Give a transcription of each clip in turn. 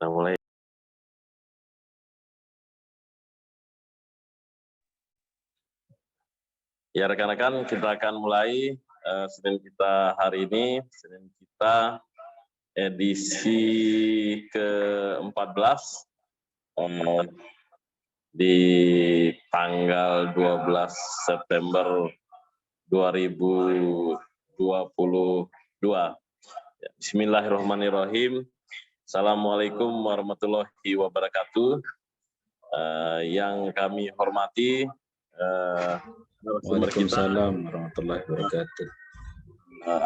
Kita mulai. Ya rekan-rekan, kita akan mulai Senin kita hari ini, Senin kita edisi ke-14 di tanggal 12 September 2022. Bismillahirrahmanirrahim. Assalamualaikum warahmatullahi wabarakatuh. Yang kami hormati Waalaikumsalam warahmatullahi wabarakatuh.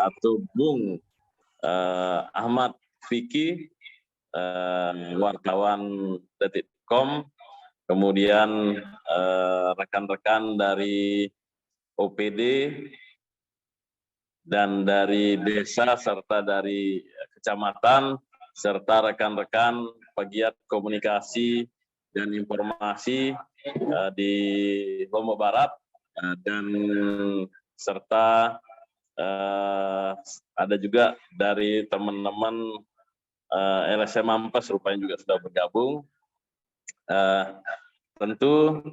Atau Bung Ahmad Fikri, wartawan Detik.com, kemudian rekan-rekan dari OPD dan dari desa serta dari kecamatan serta rekan-rekan pegiat komunikasi dan informasi di Lombok Barat dan serta ada juga dari teman-teman LSM Mampes rupanya juga sudah bergabung. Tentu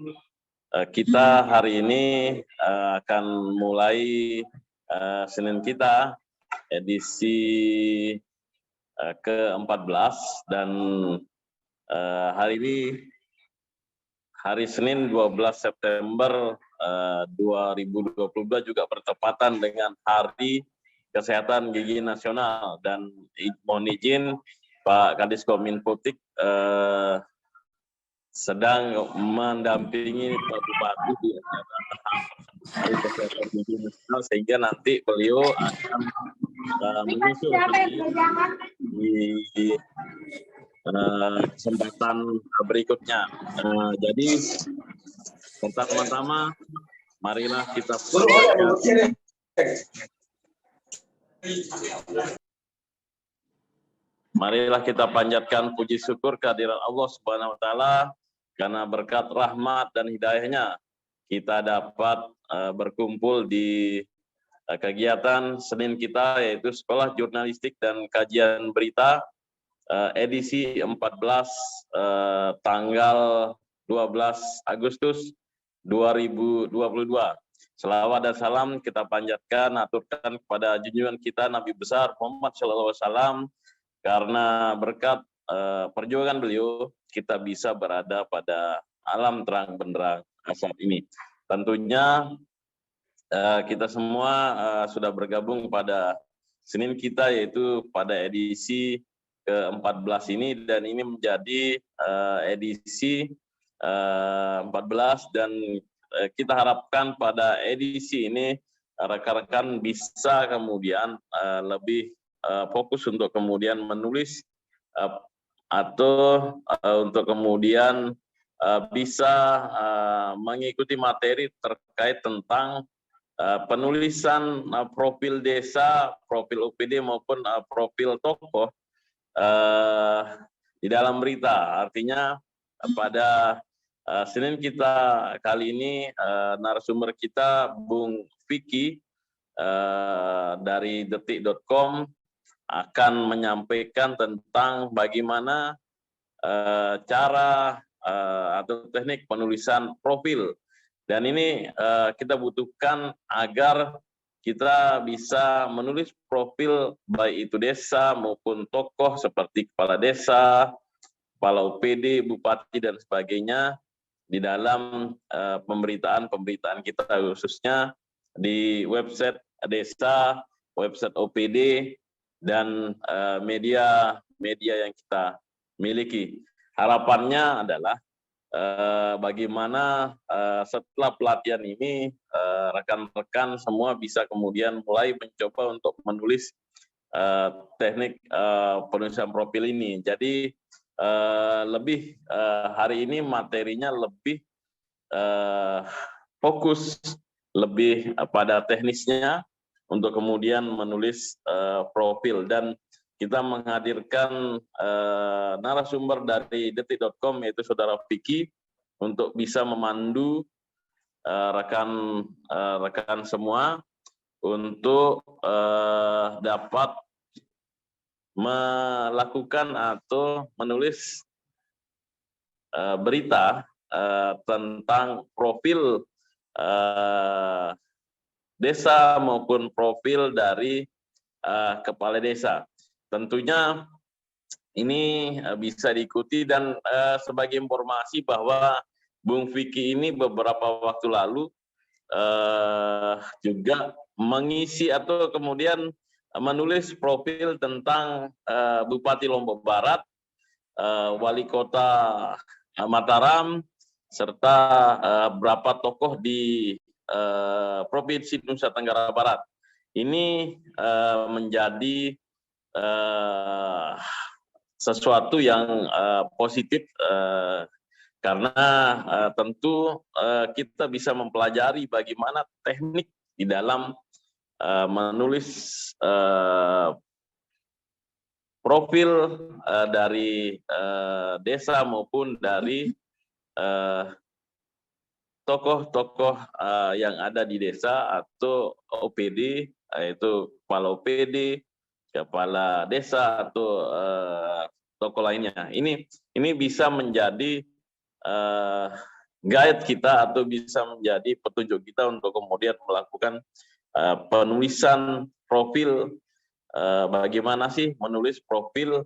kita hari ini akan mulai Senin kita edisi ke-14 dan hari ini hari Senin 12 September 2022 juga bertepatan dengan Hari Kesehatan Gigi Nasional, dan mohon izin Pak Kadis Kominfotik sedang mendampingi Pak Bupati di acara Hari Kesehatan Gigi Nasional, sehingga nanti beliau akan menyusul di kesempatan berikutnya. Jadi pertama-tama marilah kita panjatkan puji syukur kehadiran Allah Subhanahu wa taala, karena berkat rahmat dan hidayahnya kita dapat berkumpul di kegiatan Senin kita, yaitu Sekolah Jurnalistik dan Kajian Berita edisi 14 tanggal 12 Agustus 2022. Selawat dan salam kita panjatkan, aturkan kepada junjungan kita Nabi besar Muhammad SAW, karena berkat perjuangan beliau kita bisa berada pada alam terang benderang saat ini. Tentunya kita semua sudah bergabung pada Senin kita, yaitu pada edisi ke-14 ini, dan ini menjadi edisi 14, dan kita harapkan pada edisi ini rekan-rekan bisa kemudian lebih fokus untuk kemudian menulis atau untuk kemudian bisa mengikuti materi terkait tentang penulisan profil desa, profil OPD maupun profil tokoh di dalam berita. Artinya pada Senin kita kali ini narasumber kita Bung Fikri dari Detik.com akan menyampaikan tentang bagaimana cara atau teknik penulisan profil. Dan ini kita butuhkan agar kita bisa menulis profil baik itu desa maupun tokoh seperti kepala desa, kepala OPD, bupati dan sebagainya di dalam pemberitaan kita, khususnya di website desa, website OPD dan media yang kita miliki. Harapannya adalah bagaimana setelah pelatihan ini rekan-rekan semua bisa kemudian mulai mencoba untuk menulis teknik penulisan profil ini. Jadi lebih hari ini materinya lebih fokus lebih pada teknisnya untuk kemudian menulis profil, dan kita menghadirkan narasumber dari Detik.com, yaitu Saudara Fikri, untuk bisa memandu rekan semua untuk dapat melakukan atau menulis berita tentang profil desa maupun profil dari kepala desa. Tentunya ini bisa diikuti dan sebagai informasi bahwa Bung Vicky ini beberapa waktu lalu juga mengisi atau kemudian menulis profil tentang Bupati Lombok Barat, Wali Kota Mataram, serta beberapa tokoh di Provinsi Nusa Tenggara Barat. Ini menjadi sesuatu yang positif karena tentu kita bisa mempelajari bagaimana teknik di dalam menulis profil dari desa maupun dari tokoh-tokoh yang ada di desa atau OPD, yaitu kepala OPD, kepala desa atau tokoh lainnya. Ini bisa menjadi guide kita atau bisa menjadi petunjuk kita untuk kemudian melakukan penulisan profil, bagaimana sih menulis profil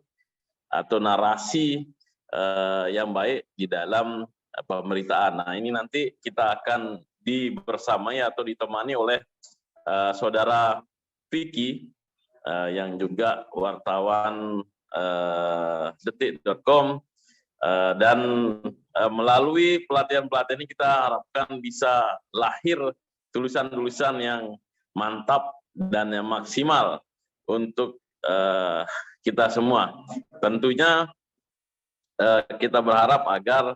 atau narasi yang baik di dalam pemberitaan. Nah, ini nanti kita akan dibersamai atau ditemani oleh saudara Vicky yang juga wartawan detik.com, dan melalui pelatihan-pelatihan ini kita harapkan bisa lahir tulisan-tulisan yang mantap dan yang maksimal untuk kita semua. Tentunya kita berharap agar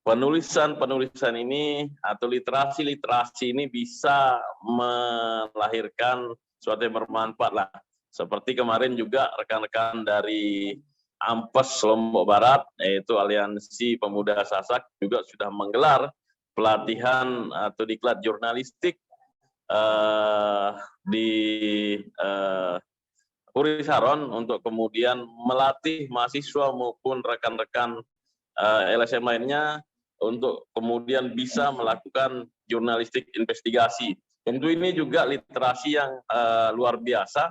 penulisan-penulisan ini atau literasi-literasi ini bisa melahirkan sesuatu yang bermanfaat lah. Seperti kemarin juga rekan-rekan dari Ampes Lombok Barat, yaitu Aliansi Pemuda Sasak, juga sudah menggelar pelatihan atau diklat jurnalistik di Puri Saron untuk kemudian melatih mahasiswa maupun rekan-rekan LSM lainnya untuk kemudian bisa melakukan jurnalistik investigasi. Tentu ini juga literasi yang luar biasa,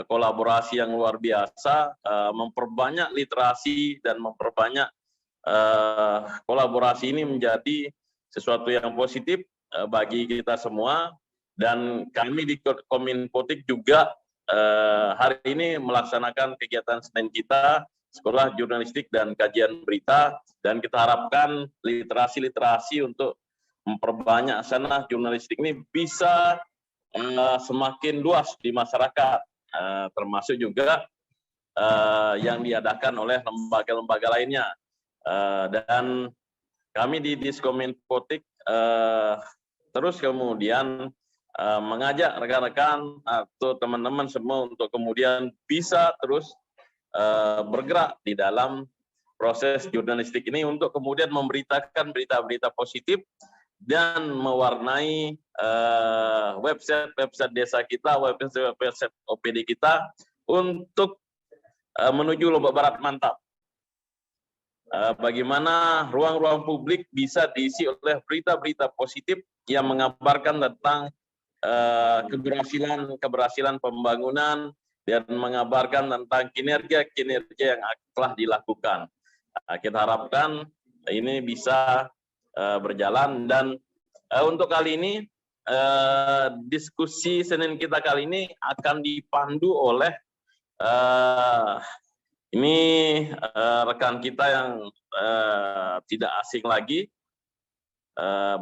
kolaborasi yang luar biasa, memperbanyak literasi dan memperbanyak kolaborasi ini menjadi sesuatu yang positif bagi kita semua. Dan kami di Kominfotik juga hari ini melaksanakan kegiatan Senin kita, Sekolah Jurnalistik dan Kajian Berita, dan kita harapkan literasi-literasi untuk memperbanyak sana jurnalistik ini bisa semakin luas di masyarakat, termasuk juga yang diadakan oleh lembaga-lembaga lainnya. Dan kami di Diskominfotik terus kemudian mengajak rekan-rekan atau teman-teman semua untuk kemudian bisa terus bergerak di dalam proses jurnalistik ini untuk kemudian memberitakan berita-berita positif dan mewarnai website desa kita, website OPD kita untuk menuju Lombok Barat mantap. Bagaimana ruang-ruang publik bisa diisi oleh berita-berita positif yang mengabarkan tentang keberhasilan pembangunan dan mengabarkan tentang kinerja yang telah dilakukan. Kita harapkan ini bisa berjalan, dan untuk kali ini diskusi Senin kita kali ini akan dipandu oleh ini rekan kita yang tidak asing lagi,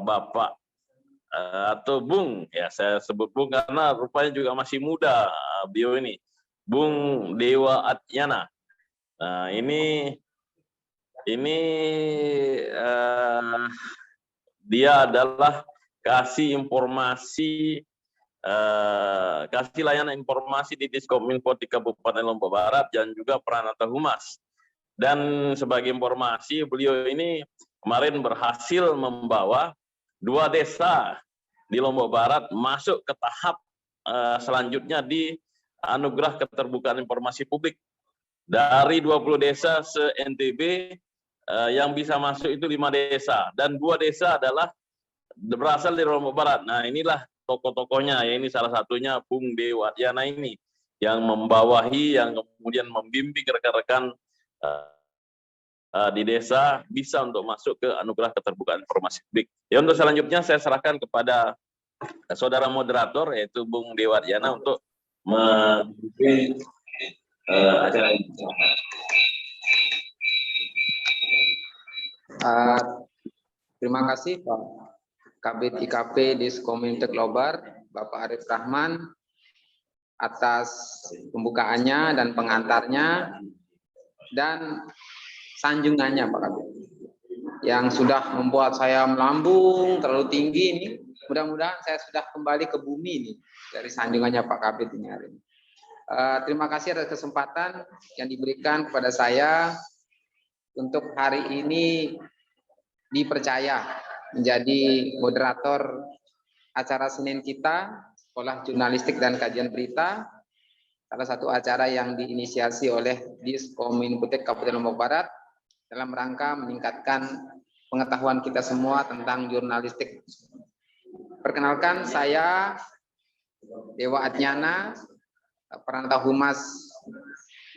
Bapak atau Bung, ya saya sebut Bung karena rupanya juga masih muda beliau ini, Bung Dewa Atyana. Nah, ini dia adalah kasih informasi, kasih layanan informasi di Diskominfotik Kabupaten Lombok Barat dan juga Pranata Humas. Dan sebagai informasi, beliau ini kemarin berhasil membawa 2 desa di Lombok Barat masuk ke tahap selanjutnya di anugerah keterbukaan informasi publik. Dari 20 desa se-NTB yang bisa masuk itu 5 desa, dan 2 desa adalah berasal dari Lombok Barat. Nah, inilah tokoh-tokohnya, ya ini salah satunya Bung Dewadyana ini yang membawahi, yang kemudian membimbing rekan-rekan di desa bisa untuk masuk ke anugerah keterbukaan informasi publik. Ya, untuk selanjutnya saya serahkan kepada saudara moderator yaitu Bung Dewadyana untuk memimpin acara ini. Terima kasih Pak Kabid IKP Diskomintek Lobar, Bapak Arif Rahman, atas pembukaannya dan pengantarnya dan sanjungannya Pak Kabid, yang sudah membuat saya melambung terlalu tinggi ini. Mudah-mudahan saya sudah kembali ke bumi ini dari sanjungannya Pak Kabid ini hari ini. Terima kasih atas kesempatan yang diberikan kepada saya untuk hari ini dipercaya menjadi moderator acara Senin kita, Sekolah Jurnalistik dan Kajian Berita, salah satu acara yang diinisiasi oleh Diskomintek Kabupaten Lombok Barat dalam rangka meningkatkan pengetahuan kita semua tentang jurnalistik. Perkenalkan, saya Dewadyana, Perantau Humas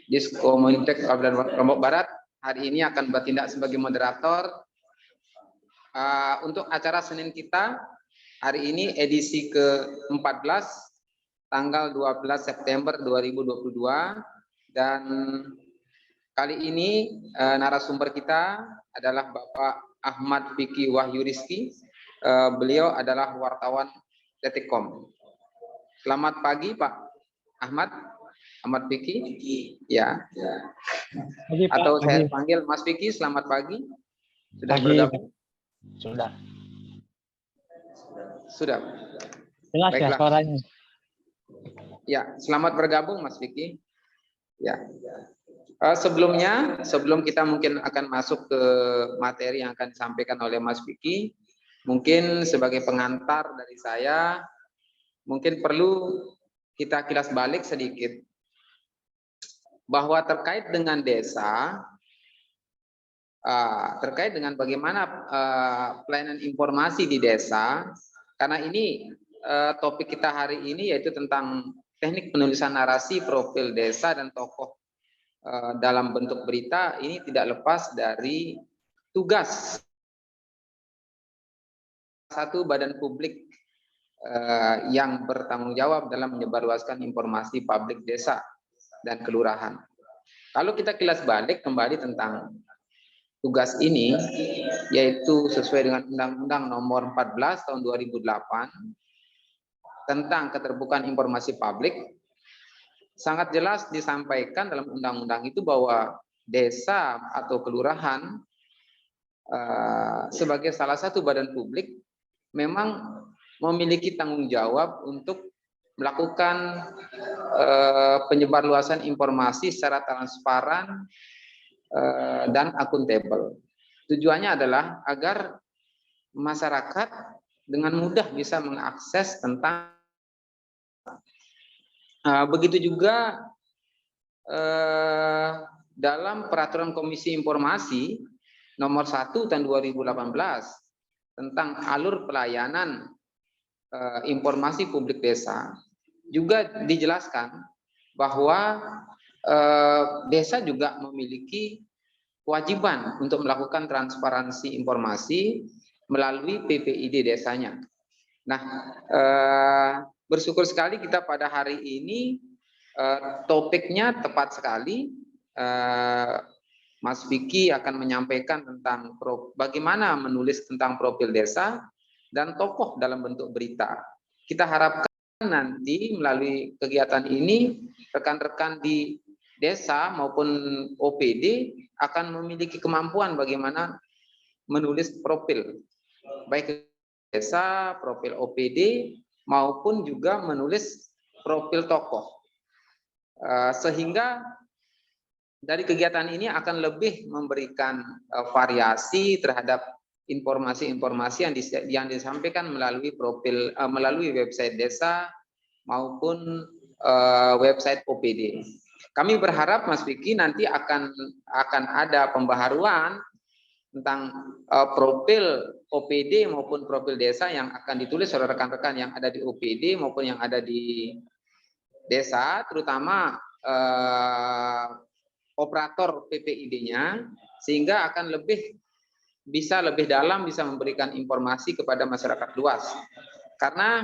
Diskomintek Kabupaten Lombok Barat, hari ini akan bertindak sebagai moderator untuk acara Senin kita hari ini edisi ke-14 tanggal 12 September 2022, dan kali ini narasumber kita adalah Bapak Ahmad Fikri Wahyu Rizki. Beliau adalah wartawan Detikcom. Selamat pagi Pak Ahmad Fikri. Ya. Pagi, Pak. Atau saya Pagi. panggil Mas Fikri, selamat pagi. Sudah Pagi. bergabung? Sudah. Jelas ya Baiklah. suaranya. Ya, selamat bergabung Mas Vicky. Ya. Sebelum kita mungkin akan masuk ke materi yang akan disampaikan oleh Mas Vicky, mungkin sebagai pengantar dari saya, mungkin perlu kita kilas balik sedikit bahwa terkait dengan desa, terkait dengan bagaimana pelayanan informasi di desa, karena ini topik kita hari ini yaitu tentang teknik penulisan narasi, profil desa dan tokoh dalam bentuk berita. Ini tidak lepas dari tugas satu badan publik yang bertanggung jawab dalam menyebarluaskan informasi publik desa dan kelurahan. Kalau kita kilas balik kembali tentang tugas ini, yaitu sesuai dengan Undang-Undang Nomor 14 Tahun 2008 tentang keterbukaan informasi publik, sangat jelas disampaikan dalam undang-undang itu bahwa desa atau kelurahan sebagai salah satu badan publik memang memiliki tanggung jawab untuk melakukan penyebarluasan informasi secara transparan dan akuntabel. Tujuannya adalah agar masyarakat dengan mudah bisa mengakses tentang begitu juga dalam Peraturan Komisi Informasi Nomor 1 Tahun 2018 tentang alur pelayanan informasi publik desa juga dijelaskan bahwa desa juga memiliki kewajiban untuk melakukan transparansi informasi melalui PPID desanya. Nah, bersyukur sekali kita pada hari ini topiknya tepat sekali. Mas Vicky akan menyampaikan tentang bagaimana menulis tentang profil desa dan tokoh dalam bentuk berita. Kita harapkan nanti melalui kegiatan ini rekan-rekan di desa maupun OPD akan memiliki kemampuan bagaimana menulis profil baik desa, profil OPD maupun juga menulis profil tokoh, sehingga dari kegiatan ini akan lebih memberikan variasi terhadap informasi-informasi yang disampaikan melalui profil melalui website desa maupun website OPD. Kami berharap Mas Vicky nanti akan ada pembaharuan tentang profil OPD maupun profil desa yang akan ditulis oleh rekan-rekan yang ada di OPD maupun yang ada di desa, terutama operator PPID-nya, sehingga akan bisa lebih dalam, bisa memberikan informasi kepada masyarakat luas. Karena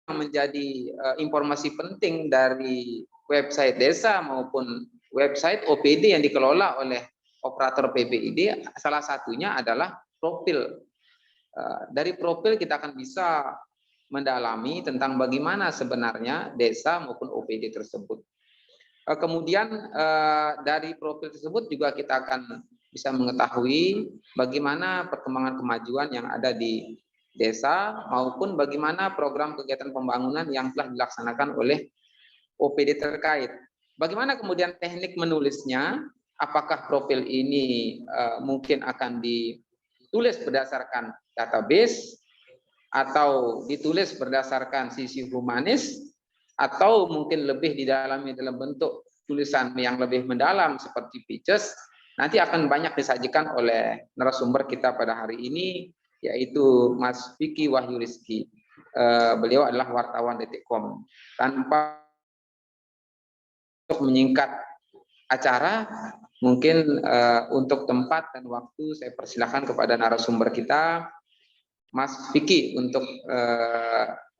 menjadi informasi penting dari website desa maupun website OPD yang dikelola oleh operator PPID, salah satunya adalah profil. Dari profil kita akan bisa mendalami tentang bagaimana sebenarnya desa maupun OPD tersebut. Kemudian dari profil tersebut juga kita akan bisa mengetahui bagaimana perkembangan kemajuan yang ada di desa maupun bagaimana program kegiatan pembangunan yang telah dilaksanakan oleh OPD terkait. Bagaimana kemudian teknik menulisnya? Apakah profil ini mungkin akan ditulis berdasarkan database atau ditulis berdasarkan sisi humanis atau mungkin lebih didalami dalam bentuk tulisan yang lebih mendalam seperti pitches? Nanti akan banyak disajikan oleh narasumber kita pada hari ini, yaitu Mas Vicky Wahyu Rizky. Beliau adalah wartawan Detikcom. Tanpa untuk menyingkat acara, mungkin untuk tempat dan waktu saya persilahkan kepada narasumber kita, Mas Vicky, untuk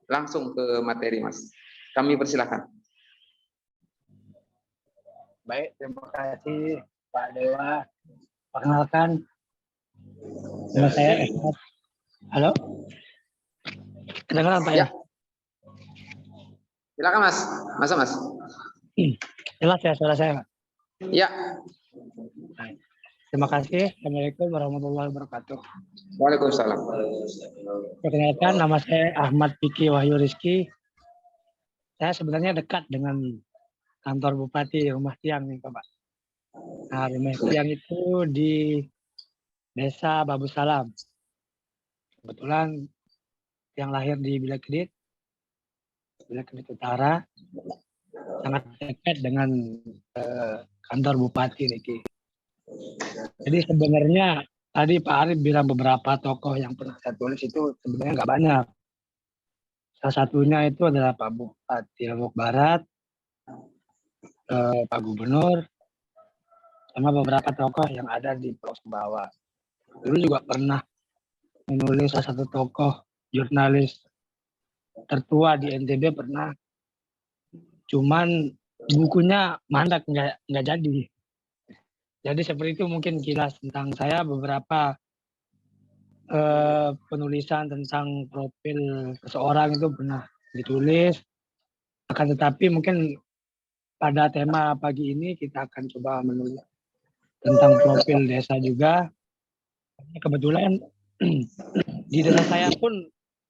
langsung ke materi, Mas. Kami persilahkan. Baik, terima kasih Pak Dewa. Perkenalkan, nama saya Ahmad. Halo? Kedengaran Pak ya? Silakan Mas. Masa Mas? Jelas ya suara saya Pak? Ya. Baik. Terima kasih. Assalamualaikum warahmatullahi wabarakatuh. Waalaikumsalam. Perkenalkan, nama saya Ahmad Vicky Wahyu Rizky. Saya sebenarnya dekat dengan kantor Bupati Rumah Tiang nih Pak. Nah, Rumah Tiang itu di Desa Babu Salam. Kebetulan yang lahir di Bila Kedit Utara, sangat dekat dengan kantor Bupati Niki. Jadi sebenarnya tadi Pak Arif bilang beberapa tokoh yang pernah saya tulis itu sebenarnya nggak banyak. Salah satunya itu adalah Pak Bupati Lombok Barat, Pak Gubernur, sama beberapa tokoh yang ada di Pulau Sumbawa. Dulu juga pernah menulis salah satu tokoh jurnalis tertua di NTB pernah. Cuman bukunya mandak, nggak jadi. Jadi seperti itu mungkin kilas tentang saya, beberapa penulisan tentang profil seseorang itu pernah ditulis. Akan tetapi mungkin pada tema pagi ini kita akan coba menulis tentang profil desa juga. Kebetulan di desa saya pun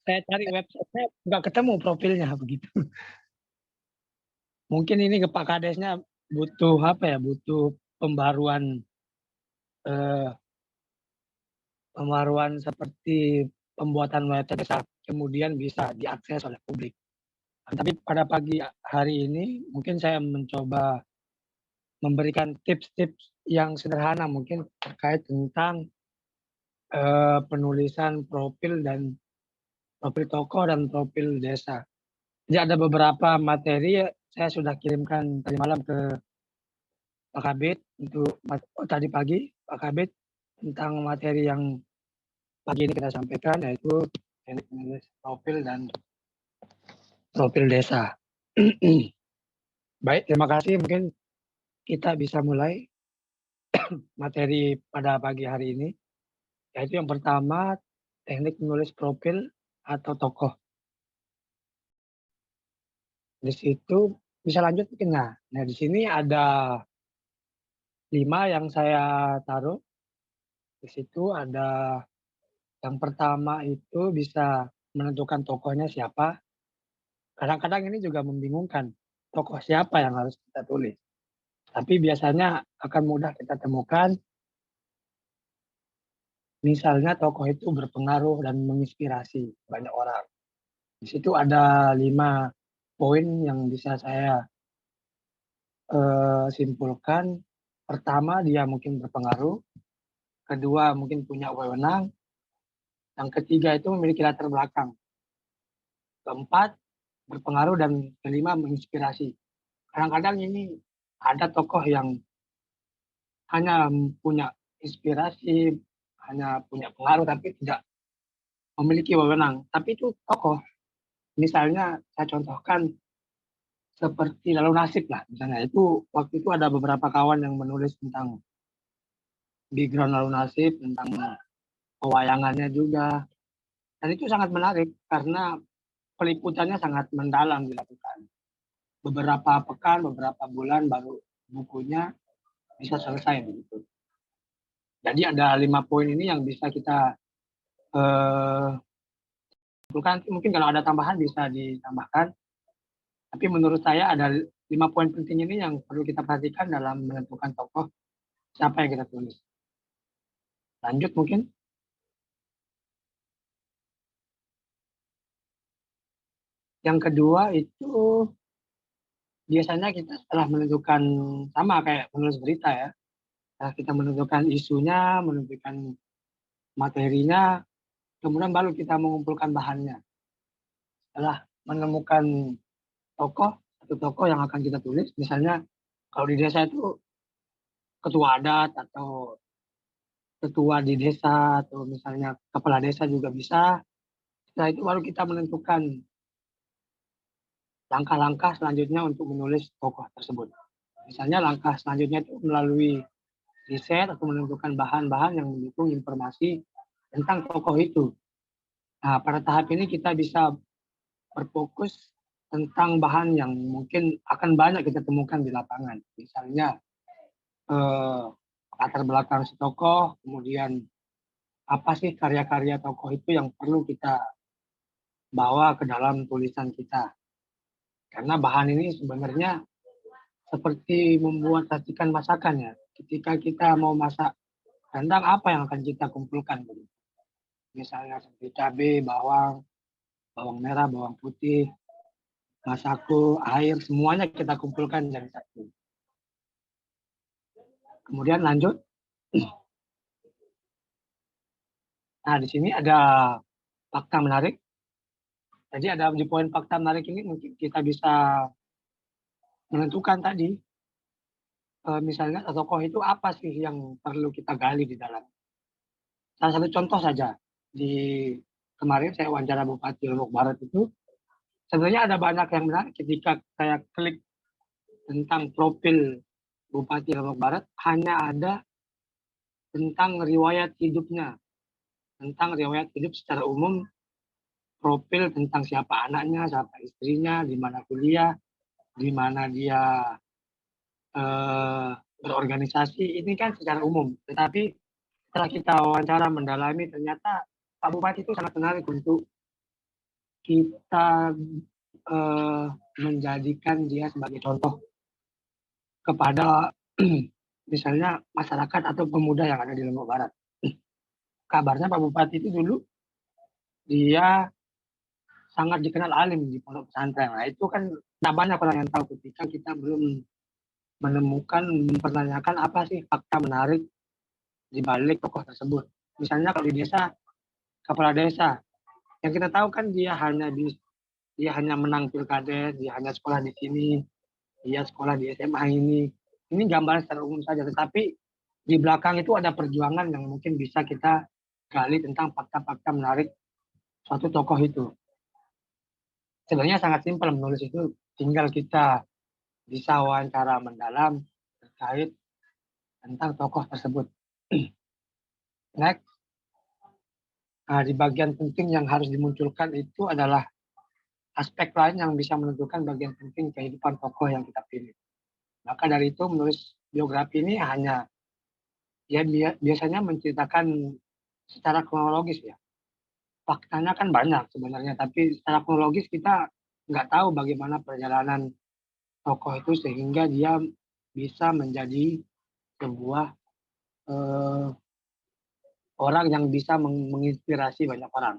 saya cari website-nya nggak ketemu profilnya begitu. Mungkin ini ke Pak Kadesnya butuh apa ya? Butuh pembaruan seperti pembuatan website desa kemudian bisa diakses oleh publik. Tapi pada pagi hari ini mungkin saya mencoba memberikan tips-tips yang sederhana mungkin terkait tentang penulisan profil dan profil tokoh dan profil desa. Jadi ada beberapa materi saya sudah kirimkan tadi malam ke Pak Kabid untuk tadi pagi Pak Kabid tentang materi yang pagi ini kita sampaikan, yaitu teknik menulis profil dan profil desa. Baik, terima kasih. Mungkin kita bisa mulai materi pada pagi hari ini, yaitu yang pertama teknik menulis profil atau tokoh. Di situ bisa lanjut mungkin. Nah di sini ada 5 yang saya taruh. Di situ ada yang pertama itu bisa menentukan tokohnya siapa. Kadang-kadang ini juga membingungkan, tokoh siapa yang harus kita tulis. Tapi biasanya akan mudah kita temukan. Misalnya tokoh itu berpengaruh dan menginspirasi banyak orang. Di situ ada 5 poin yang bisa saya simpulkan. Pertama, dia mungkin berpengaruh. Kedua, mungkin punya wewenang. Yang ketiga itu memiliki latar belakang. Keempat, berpengaruh, dan kelima, menginspirasi. Kadang-kadang ini ada tokoh yang hanya punya inspirasi, hanya punya pengaruh, tapi tidak memiliki wewenang. Tapi itu tokoh. Misalnya saya contohkan seperti Lalu Nasib lah. Misalnya itu waktu itu ada beberapa kawan yang menulis tentang background Lalu Nasib, tentang pewayangannya juga. Dan itu sangat menarik karena peliputannya sangat mendalam dilakukan. Beberapa pekan, beberapa bulan baru bukunya bisa selesai begitu. Jadi ada 5 poin ini yang bisa kita simpulkan. Mungkin kalau ada tambahan bisa ditambahkan. Tapi menurut saya ada 5 poin penting ini yang perlu kita perhatikan dalam menentukan tokoh siapa yang kita tulis. Lanjut mungkin. Yang kedua itu biasanya kita setelah menentukan, sama kayak menulis berita ya, setelah kita menentukan isunya, menentukan materinya, kemudian baru kita mengumpulkan bahannya. Setelah menemukan satu tokoh yang akan kita tulis, misalnya kalau di desa itu ketua adat atau ketua di desa, atau misalnya kepala desa juga bisa. Setelah itu baru kita menentukan langkah-langkah selanjutnya untuk menulis tokoh tersebut. Misalnya langkah selanjutnya itu melalui riset atau menentukan bahan-bahan yang mendukung informasi tentang tokoh itu. Nah, pada tahap ini kita bisa berfokus tentang bahan yang mungkin akan banyak kita temukan di lapangan. Misalnya latar belakang si tokoh, kemudian apa sih karya-karya tokoh itu yang perlu kita bawa ke dalam tulisan kita. Karena bahan ini sebenarnya seperti membuat racikan masakan ya. Ketika kita mau masak rendang, apa yang akan kita kumpulkan? Misalnya seperti cabai, bawang, bawang merah, bawang putih, masako, air, semuanya kita kumpulkan jadi satu. Kemudian lanjut. Nah, di sini ada fakta menarik. Jadi ada di poin fakta menarik ini mungkin kita bisa menentukan tadi, misalnya tokoh itu apa sih yang perlu kita gali di dalam. Salah satu contoh saja, di kemarin saya wawancara Bupati Lombok Barat itu, sebenarnya ada banyak yang menarik. Ketika saya klik tentang profil Bupati Lombok Barat, hanya ada tentang riwayat hidupnya, tentang riwayat hidup secara umum, profil tentang siapa anaknya, siapa istrinya, di mana kuliah, di mana dia berorganisasi, ini kan secara umum. Tetapi setelah kita wawancara mendalami, ternyata Pak Bupati itu sangat menarik untuk kita menjadikan dia sebagai contoh kepada misalnya masyarakat atau pemuda yang ada di Lombok Barat. Kabarnya Pak Bupati itu dulu dia sangat dikenal alim di pondok pesantren. Nah, itu kan tidak banyak orang yang tahu ketika kita belum menemukan, mempertanyakan apa sih fakta menarik di balik tokoh tersebut. Misalnya kalau di desa, kepala desa, yang kita tahu kan dia hanya menang pilkades, dia hanya sekolah di sini, dia sekolah di SMA ini. Ini gambaran secara umum saja, tetapi di belakang itu ada perjuangan yang mungkin bisa kita gali tentang fakta-fakta menarik suatu tokoh itu. Sebenarnya sangat simpel menulis itu, tinggal kita bisa wawancara mendalam terkait tentang tokoh tersebut. Next, di bagian penting yang harus dimunculkan itu adalah aspek lain yang bisa menentukan bagian penting kehidupan tokoh yang kita pilih. Maka dari itu menulis biografi ini hanya biasanya menceritakan secara kronologis ya. Faktanya kan banyak sebenarnya, tapi secara kronologis kita nggak tahu bagaimana perjalanan tokoh itu sehingga dia bisa menjadi sebuah orang yang bisa menginspirasi banyak orang.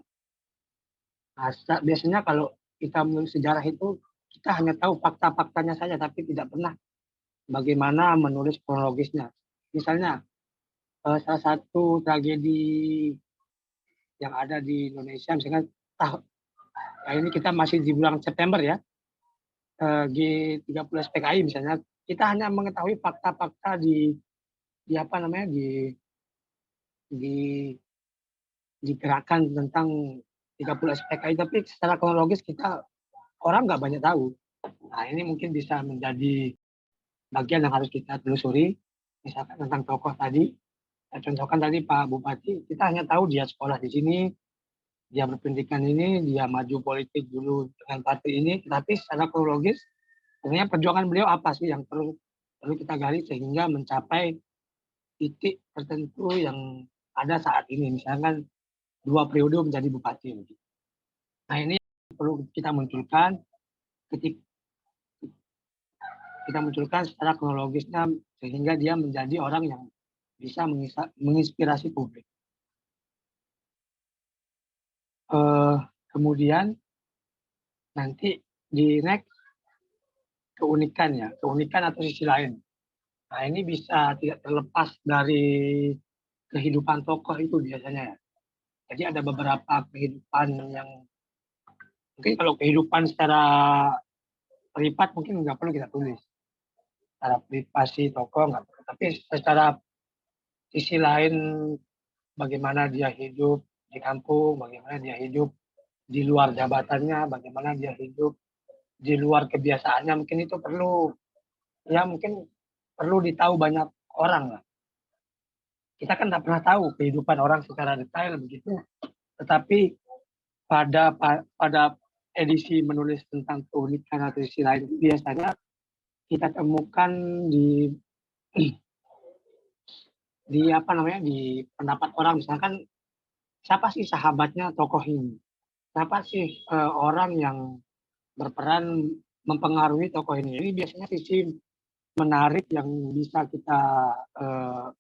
Nah, biasanya kalau kita menulis sejarah itu, kita hanya tahu fakta-faktanya saja, tapi tidak pernah bagaimana menulis kronologisnya. Misalnya, salah satu tragedi yang ada di Indonesia, misalnya, ini kita masih di bulan September ya, G30 SPKI misalnya, kita hanya mengetahui fakta-fakta di apa namanya, di gerakan tentang 30 SPKI, tapi secara kronologis kita orang nggak banyak tahu. Nah, ini mungkin bisa menjadi bagian yang harus kita telusuri. Misalkan tentang tokoh tadi, saya contohkan tadi Pak Bupati, kita hanya tahu dia sekolah di sini, dia berpendidikan ini, dia maju politik dulu dengan partai ini, tetapi secara kronologis sebenarnya perjuangan beliau apa sih yang perlu kita gali sehingga mencapai titik tertentu yang ada saat ini, misalkan 2 periode menjadi bupati. Nah, ini perlu kita munculkan secara kronologisnya sehingga dia menjadi orang yang bisa menginspirasi publik. Kemudian nanti di next keunikan atau sisi lain. Nah, ini bisa tidak terlepas dari kehidupan tokoh itu biasanya ya. Jadi ada beberapa kehidupan yang mungkin kalau kehidupan secara privat mungkin nggak perlu kita tulis. Secara privasi tokoh nggak perlu. Tapi secara sisi lain bagaimana dia hidup di kampung, bagaimana dia hidup di luar jabatannya, bagaimana dia hidup di luar kebiasaannya, mungkin itu mungkin perlu ditahu banyak orang lah. Kita kan nggak pernah tahu kehidupan orang secara detail begitu, tetapi pada edisi menulis tentang keunikan atau sisi lain biasanya kita temukan di apa namanya, di pendapat orang, misalkan siapa sih sahabatnya tokoh ini, siapa sih orang yang berperan mempengaruhi tokoh ini. Ini biasanya sisi menarik yang bisa kita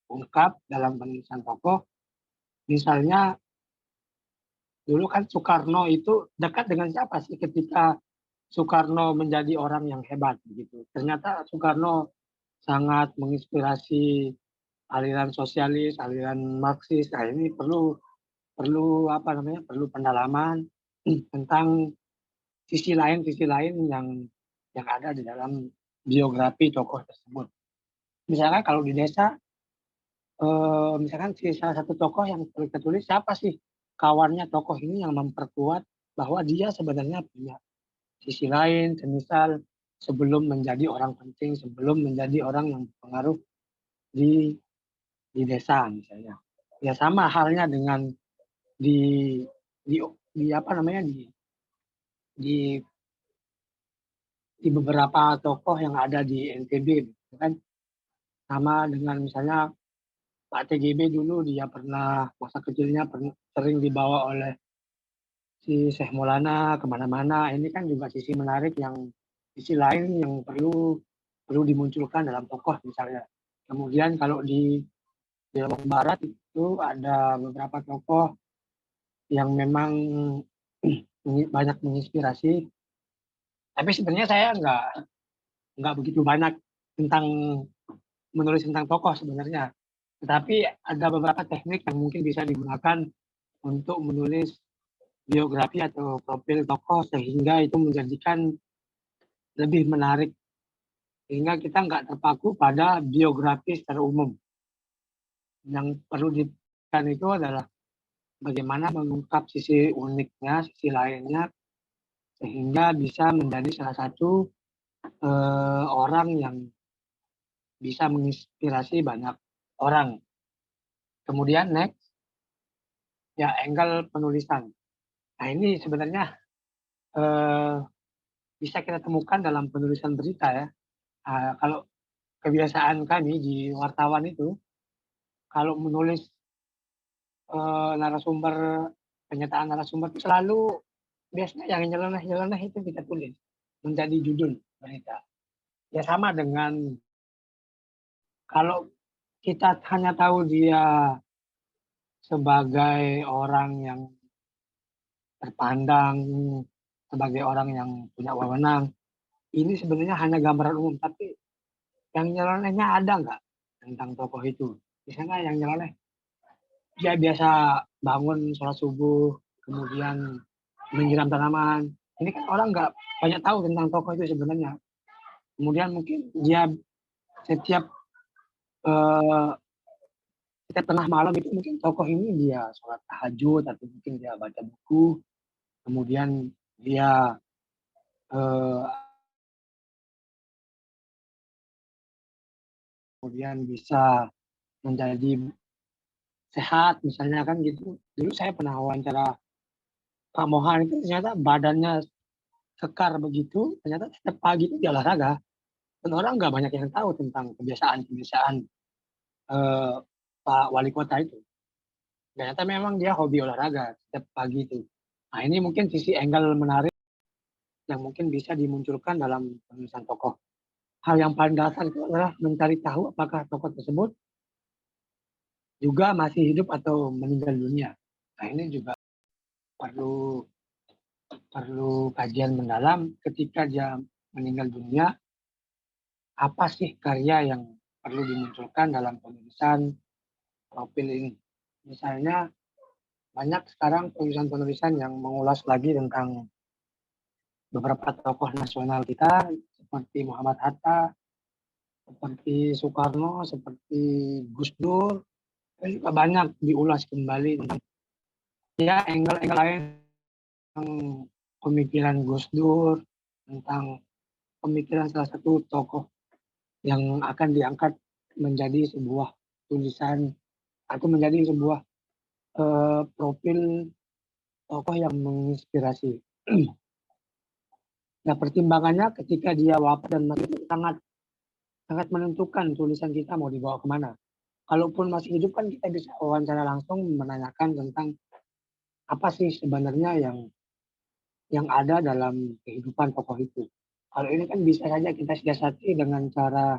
ungkap dalam penulisan tokoh. Misalnya dulu kan Soekarno itu dekat dengan siapa sih ketika Soekarno menjadi orang yang hebat begitu. Ternyata Soekarno sangat menginspirasi aliran sosialis, aliran Marxis. Nah, ini perlu pendalaman tentang sisi lain yang ada di dalam biografi tokoh tersebut. Misalkan kalau di desa, misalkan salah satu tokoh yang perlu kita tulis, siapa sih kawannya tokoh ini yang memperkuat bahwa dia sebenarnya punya sisi lain, semisal sebelum menjadi orang penting, sebelum menjadi orang yang berpengaruh di desa misalnya. Ya sama halnya dengan di apa namanya, di beberapa tokoh yang ada di NTB, gitu kan. Sama dengan misalnya Pak TGB dulu, dia pernah masa kecilnya sering dibawa oleh si Syekh Maulana kemana-mana. Ini kan juga sisi menarik sisi lain yang perlu dimunculkan dalam tokoh misalnya. Kemudian kalau di Lombok Barat itu ada beberapa tokoh yang memang banyak menginspirasi. Tapi sebenarnya saya nggak begitu banyak menulis tentang tokoh sebenarnya. Tetapi ada beberapa teknik yang mungkin bisa digunakan untuk menulis biografi atau profil tokoh sehingga itu menjadikan lebih menarik. Sehingga kita nggak terpaku pada biografi secara umum. Yang perlu diperhatikan itu adalah bagaimana mengungkap sisi uniknya, sisi lainnya, sehingga bisa menjadi salah satu orang yang bisa menginspirasi banyak orang. Kemudian next, ya angle penulisan. Nah, ini sebenarnya bisa kita temukan dalam penulisan berita ya. Kalau kebiasaan kami di wartawan itu, kalau menulis pernyataan narasumber itu selalu biasanya yang nyeleneh itu kita tulis menjadi judul berita. Ya sama dengan kalau kita hanya tahu dia sebagai orang yang terpandang sebagai orang yang punya wewenang. Ini sebenarnya hanya gambaran umum, tapi yang nyelenehnya ada nggak tentang tokoh itu? Misalnya yang nyeleneh, dia biasa bangun sholat subuh, kemudian menyiram tanaman. Ini kan orang nggak banyak tahu tentang tokoh itu sebenarnya. Kemudian mungkin dia setiap eh, setiap tengah malam itu mungkin tokoh ini dia sholat tahajud atau mungkin dia baca buku, kemudian dia eh, kemudian bisa menjadi sehat misalnya kan gitu. Dulu saya pernah wawancara Pak Mohan itu ternyata badannya kekar begitu, ternyata setiap pagi itu dia olahraga. Dan orang nggak banyak yang tahu tentang kebiasaan-kebiasaan eh, Pak Wali Kota itu. Ternyata memang dia hobi olahraga setiap pagi itu. Nah ini mungkin sisi angle menarik yang mungkin bisa dimunculkan dalam penulisan tokoh. Hal yang paling dasar itu adalah mencari tahu apakah tokoh tersebut juga masih hidup atau meninggal dunia. Nah ini juga perlu perlu kajian mendalam ketika dia meninggal dunia, apa sih karya yang perlu dimunculkan dalam penulisan profil ini. Misalnya banyak sekarang penulisan-penulisan yang mengulas lagi tentang beberapa tokoh nasional kita seperti Muhammad Hatta, seperti Soekarno, seperti Gus Dur, juga banyak diulas kembali tentang ya angle-angle lain tentang pemikiran Gus Dur, tentang pemikiran salah satu tokoh yang akan diangkat menjadi sebuah tulisan atau menjadi sebuah profil tokoh yang menginspirasi. Nah pertimbangannya ketika dia wafat dan mati itu sangat sangat menentukan tulisan kita mau dibawa kemana. Kalaupun masih hidup kan kita bisa wawancara langsung menanyakan tentang apa sih sebenarnya yang ada dalam kehidupan tokoh itu. Kalau ini kan bisa saja kita siasati dengan cara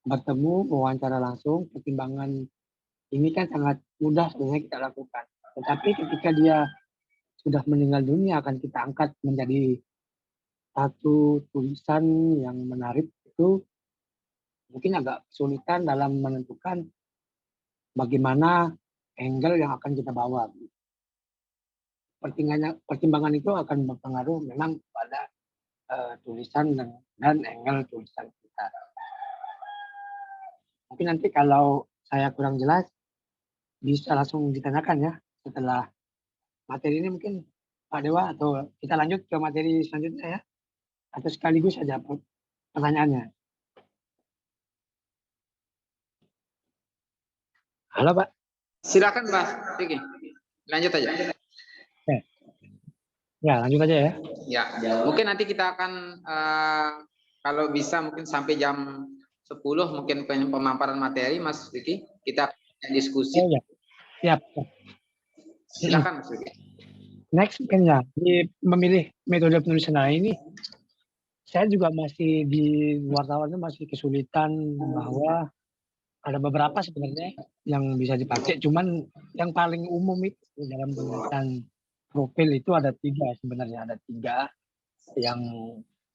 bertemu, wawancara langsung, pertimbangan ini kan sangat mudah sebenarnya kita lakukan. Tetapi ketika dia sudah meninggal dunia akan kita angkat menjadi satu tulisan yang menarik itu mungkin agak kesulitan dalam menentukan bagaimana angle yang akan kita bawa. Pertimbangan itu akan berpengaruh memang pada tulisan dan angle tulisan kita. Mungkin nanti kalau saya kurang jelas bisa langsung ditanyakan ya setelah materi ini mungkin Pak Dewa atau kita lanjut ke materi selanjutnya ya atau sekaligus saja pertanyaannya. Halo Pak. Silakan Mas Riki. Lanjut aja. Ya lanjut aja ya. Ya, mungkin nanti kita akan kalau bisa mungkin sampai jam 10 mungkin pemaparan materi Mas Riki. Kita diskusi. Oh ya. Siap. Silakan Mas Riki. Next mungkin ya, di memilih metode penulisan ini saya juga masih di wartawannya masih kesulitan bahwa ada beberapa sebenarnya yang bisa dipakai, cuman yang paling umum itu dalam penulisan profil itu ada 3 sebenarnya, ada 3 yang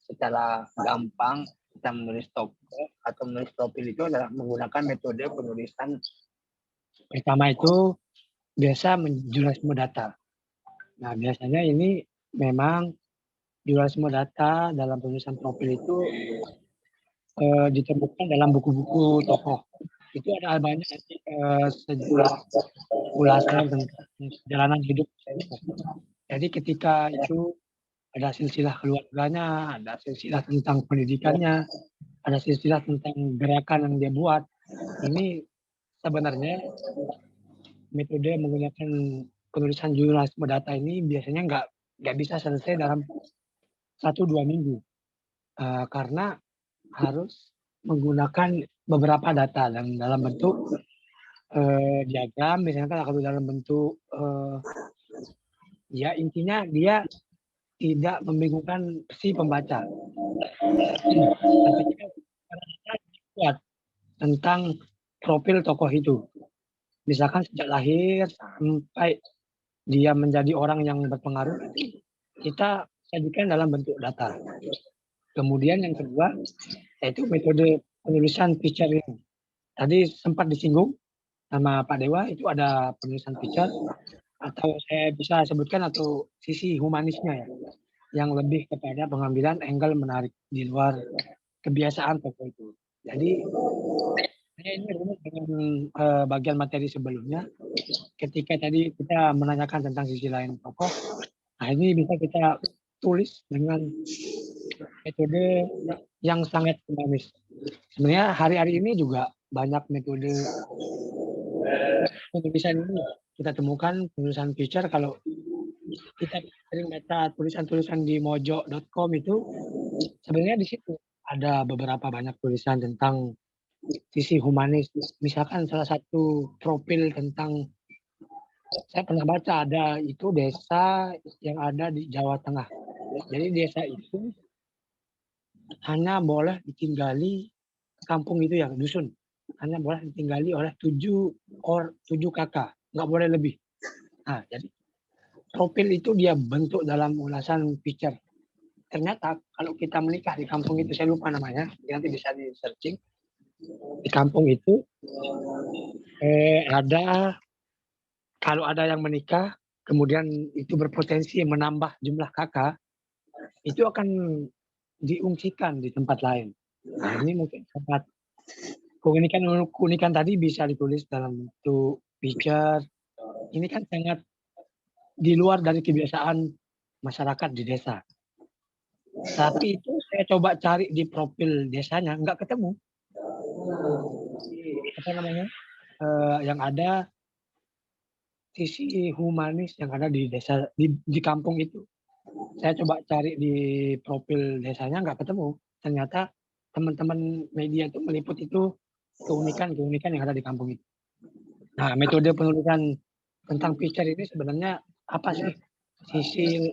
secara gampang kita menulis tokoh atau menulis profil itu adalah menggunakan metode penulisan. Pertama itu biasa jurnalisme data. Nah biasanya ini memang jurnalisme data dalam penulisan profil itu ditemukan dalam buku-buku tokoh. Itu ada banyak sejumlah ulasan tentang perjalanan hidup. Jadi ketika itu ada silsilah keluarganya, ada silsilah tentang pendidikannya, ada silsilah tentang gerakan yang dia buat. Ini sebenarnya metode menggunakan penulisan jurnalisme data ini biasanya nggak bisa selesai dalam 1-2 minggu karena harus menggunakan beberapa data dan dalam bentuk diagram, misalnya kalau dalam bentuk ya intinya dia tidak membingungkan si pembaca. Buat tentang profil tokoh itu, misalkan sejak lahir sampai dia menjadi orang yang berpengaruh, kita sajikan dalam bentuk data. Kemudian yang kedua, yaitu metode penulisan picture ini. Tadi sempat disinggung sama Pak Dewa, itu ada penulisan picture, atau saya bisa sebutkan atau sisi humanisnya ya, yang lebih kepada pengambilan angle menarik di luar kebiasaan tokoh itu. Jadi saya ini runut dengan bagian materi sebelumnya. Ketika tadi kita menanyakan tentang sisi lain tokoh, nah ini bisa kita tulis dengan metode yang sangat humanis. Sebenarnya hari-hari ini juga banyak metode penulisan ini kita temukan penulisan picture. Kalau kita sering baca tulisan-tulisan di mojo.com itu sebenarnya di situ ada beberapa banyak tulisan tentang sisi humanis. Misalkan salah satu profil tentang, saya pernah baca ada itu desa yang ada di Jawa Tengah. Jadi desa itu hanya boleh ditinggali, kampung itu ya, dusun, hanya boleh ditinggali oleh 7 kakak, nggak boleh lebih. Nah, jadi profil itu dia bentuk dalam ulasan picture. Ternyata kalau kita menikah di kampung itu, saya lupa namanya, nanti bisa di searching. Di kampung itu kalau ada yang menikah, kemudian itu berpotensi menambah jumlah kakak, itu akan diungsikan di tempat lain. Nah, ini mungkin tempat keunikan tadi bisa ditulis dalam bentuk picture. Ini kan sangat di luar dari kebiasaan masyarakat di desa. Tapi itu saya coba cari di profil desanya, nggak ketemu. Apa namanya? Yang ada sisi humanis yang ada di desa, di kampung itu. Saya coba cari di profil desanya, nggak ketemu. Ternyata teman-teman media itu meliput itu keunikan-keunikan yang ada di kampung itu. Nah, metode penulisan tentang picture ini sebenarnya apa sih sisi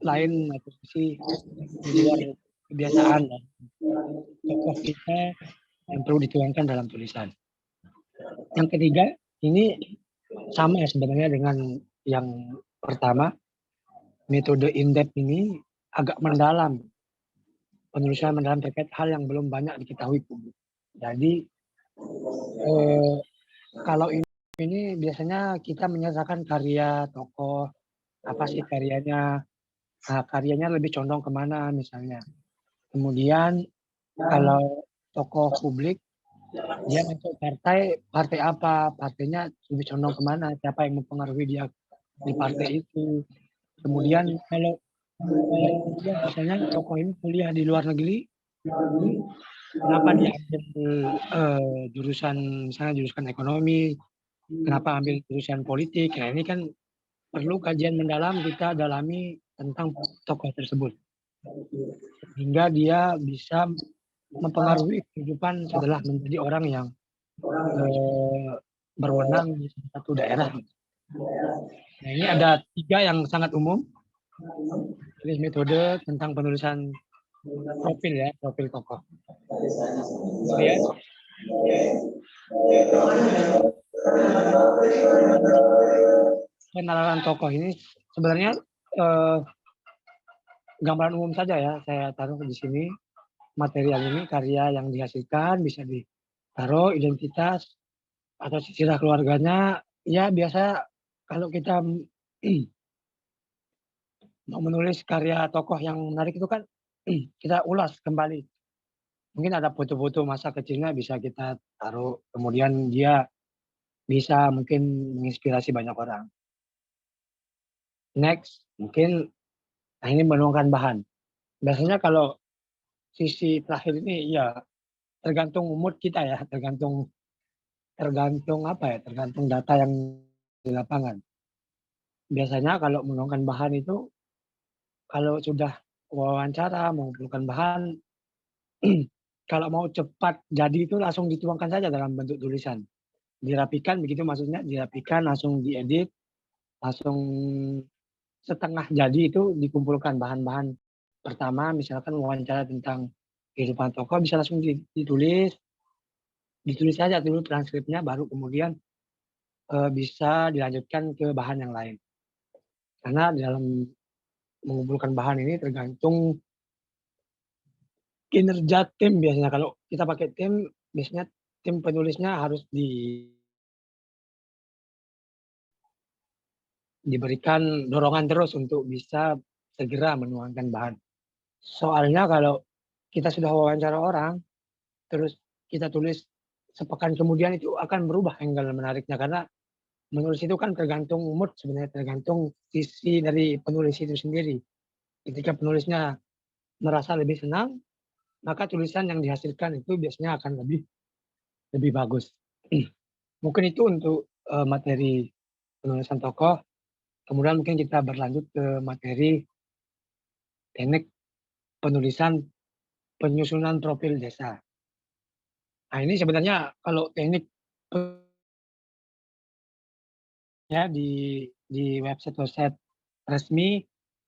lain atau sisi di luar kebiasaan tokoh kita yang perlu dituangkan dalam tulisan. Yang ketiga, ini sama sebenarnya dengan yang pertama. Metode in-depth ini agak mendalam. Penulisan mendalam terkait hal yang belum banyak diketahui publik. Jadi kalau ini biasanya kita menyertakan karya tokoh, apa sih karyanya, nah, karyanya lebih condong kemana misalnya. Kemudian kalau tokoh publik, dia masuk partai apa, partainya lebih condong kemana, siapa yang mempengaruhi dia di partai itu. Kemudian kalau misalnya tokoh ini kuliah di luar negeri, kenapa dia ambil jurusan, misalnya jurusan ekonomi, kenapa ambil jurusan politik. Nah, ini kan perlu kajian mendalam, kita dalami tentang tokoh tersebut hingga dia bisa mempengaruhi kehidupan setelah menjadi orang yang berwenang di satu daerah. Nah, ini ada 3 yang sangat umum. Ini metode tentang penulisan profil ya, profil tokoh. Kemudian kenalan tokoh ini sebenarnya gambaran umum saja ya, saya taruh di sini. Material ini karya yang dihasilkan bisa ditaruh identitas atau silsilah keluarganya. Ya biasa kalau kita mau menulis karya tokoh yang menarik itu kan kita ulas kembali. Mungkin ada foto-foto masa kecilnya bisa kita taruh, kemudian dia bisa mungkin menginspirasi banyak orang. Next, mungkin ini menuangkan bahan. Biasanya kalau sisi terakhir ini ya tergantung mood kita ya, tergantung apa ya, tergantung data yang di lapangan. Biasanya kalau menuangkan bahan itu, kalau sudah wawancara mengumpulkan bahan, kalau mau cepat jadi itu langsung dituangkan saja dalam bentuk tulisan. Dirapikan begitu maksudnya, dirapikan langsung diedit, langsung setengah jadi itu dikumpulkan bahan-bahan pertama, misalkan wawancara tentang kehidupan tokoh bisa langsung ditulis saja dulu transkripnya, baru kemudian bisa dilanjutkan ke bahan yang lain. Karena dalam mengumpulkan bahan ini tergantung kinerja tim biasanya. Kalau kita pakai tim, biasanya tim penulisnya harus diberikan dorongan terus untuk bisa segera menuangkan bahan. Soalnya kalau kita sudah wawancara orang, terus kita tulis sepekan kemudian itu akan berubah angle menariknya karena menulis itu kan tergantung mood sebenarnya, tergantung sisi dari penulis itu sendiri. Ketika penulisnya merasa lebih senang, maka tulisan yang dihasilkan itu biasanya akan lebih bagus. Mungkin itu untuk materi penulisan tokoh. Kemudian mungkin kita berlanjut ke materi teknik penulisan penyusunan profil desa. Nah ini sebenarnya kalau teknik ya di website resmi,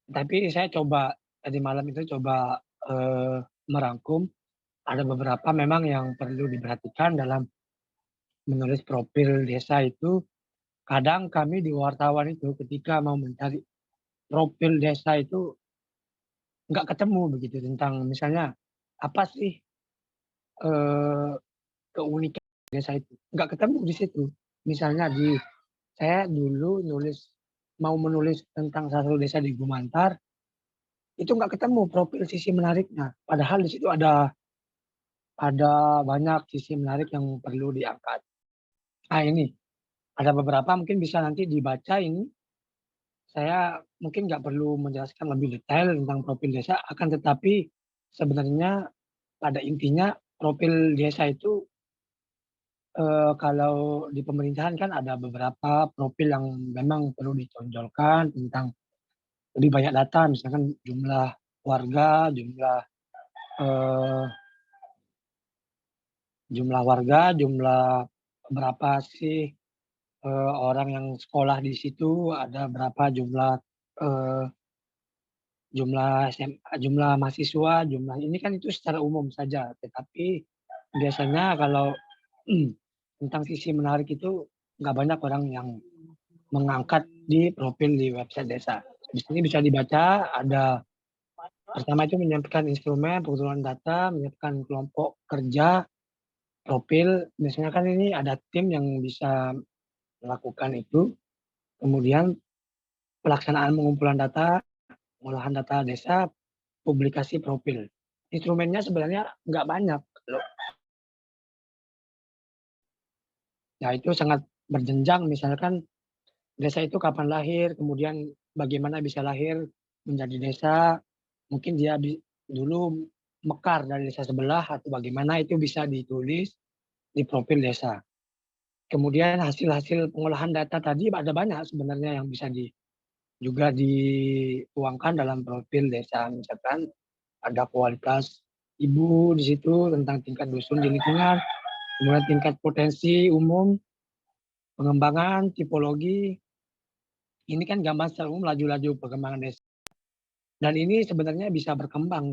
tapi saya coba tadi malam itu coba merangkum ada beberapa memang yang perlu diperhatikan dalam menulis profil desa itu. Kadang kami di wartawan itu ketika mau mencari profil desa itu nggak ketemu begitu tentang misalnya apa sih keunikan desa itu, nggak ketemu di situ. Misalnya saya dulu mau menulis tentang satu desa di Gumantar, itu nggak ketemu profil sisi menariknya. Padahal di situ ada banyak sisi menarik yang perlu diangkat. Nah ini, ada beberapa mungkin bisa nanti dibaca ini. Saya mungkin nggak perlu menjelaskan lebih detail tentang profil desa, akan tetapi sebenarnya pada intinya profil desa itu kalau di pemerintahan kan ada beberapa profil yang memang perlu ditonjolkan tentang lebih banyak data, misalkan jumlah warga, jumlah berapa sih orang yang sekolah di situ, ada berapa eee, jumlah SMA, jumlah mahasiswa, jumlah ini kan itu secara umum saja. Tetapi biasanya kalau tentang sisi menarik itu nggak banyak orang yang mengangkat di profil di website desa. Di sini bisa dibaca ada pertama itu menyiapkan instrumen pengumpulan data, menyiapkan kelompok kerja, profil. Biasanya kan ini ada tim yang bisa melakukan itu. Kemudian pelaksanaan pengumpulan data, pengolahan data desa, publikasi profil. Instrumennya sebenarnya nggak banyak. Nah itu sangat berjenjang misalkan desa itu kapan lahir, kemudian bagaimana bisa lahir menjadi desa, mungkin dia dulu mekar dari desa sebelah atau bagaimana itu bisa ditulis di profil desa. Kemudian hasil-hasil pengolahan data tadi ada banyak sebenarnya yang bisa juga dituangkan dalam profil desa. Misalkan ada kualitas ibu di situ tentang tingkat dusun di lingkungan, kemudian tingkat potensi umum, pengembangan, tipologi. Ini kan gambar secara umum laju-laju perkembangan desa. Dan ini sebenarnya bisa berkembang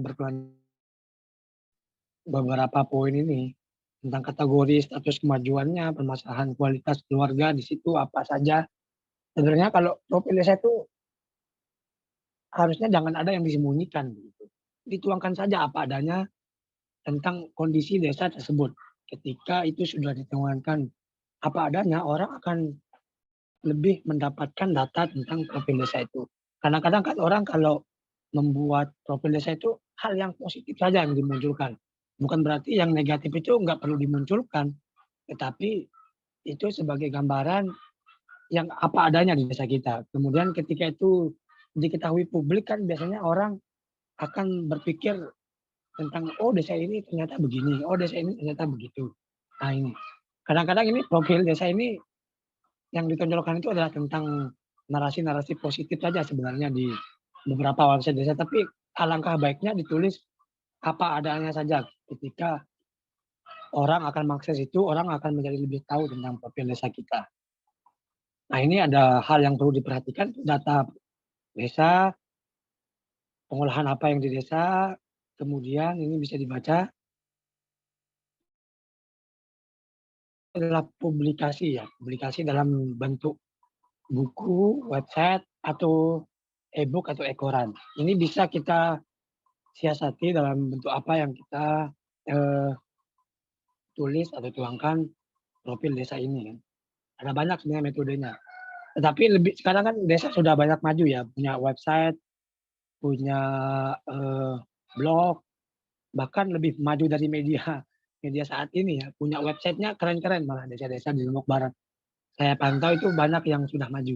beberapa poin ini tentang kategori status kemajuannya, permasalahan kualitas keluarga di situ apa saja. Sebenarnya kalau profil desa itu harusnya jangan ada yang disembunyikan gitu. Dituangkan saja apa adanya tentang kondisi desa tersebut. Ketika itu sudah dituangkan apa adanya, orang akan lebih mendapatkan data tentang profil desa itu. Kadang-kadang kan orang kalau membuat profil desa itu hal yang positif saja yang dimunculkan. Bukan berarti yang negatif itu nggak perlu dimunculkan, tetapi itu sebagai gambaran yang apa adanya di desa kita. Kemudian ketika itu diketahui publik kan biasanya orang akan berpikir tentang, "Oh desa ini ternyata begini, oh desa ini ternyata begitu." Nah ini, kadang-kadang ini profil desa ini yang ditonjolkan itu adalah tentang narasi-narasi positif saja sebenarnya di beberapa website desa, tapi alangkah baiknya ditulis apa adanya saja. Ketika orang akan mengakses itu, orang akan menjadi lebih tahu tentang profil desa kita. Nah ini ada hal yang perlu diperhatikan, data desa, pengolahan apa yang di desa, kemudian ini bisa dibaca adalah publikasi ya, publikasi dalam bentuk buku, website, atau e-book atau e-koran. Ini bisa kita siasati dalam bentuk apa yang kita tulis atau tuangkan profil desa ini kan. Ada banyak sebenarnya metodenya. Tetapi lebih sekarang kan desa sudah banyak maju ya, punya website, punya blog, bahkan lebih maju dari media saat ini ya. Punya websitenya keren-keren malah desa-desa di Lombok Barat. Saya pantau itu banyak yang sudah maju.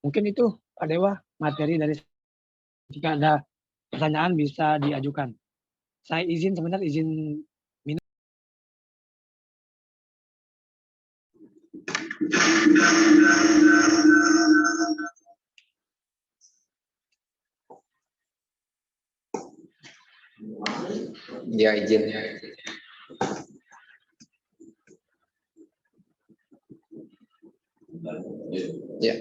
Mungkin itu Pak Dewa materi dari jika ada pertanyaan bisa diajukan. Saya izin sebentar izin minum. Ya, izin. Ya.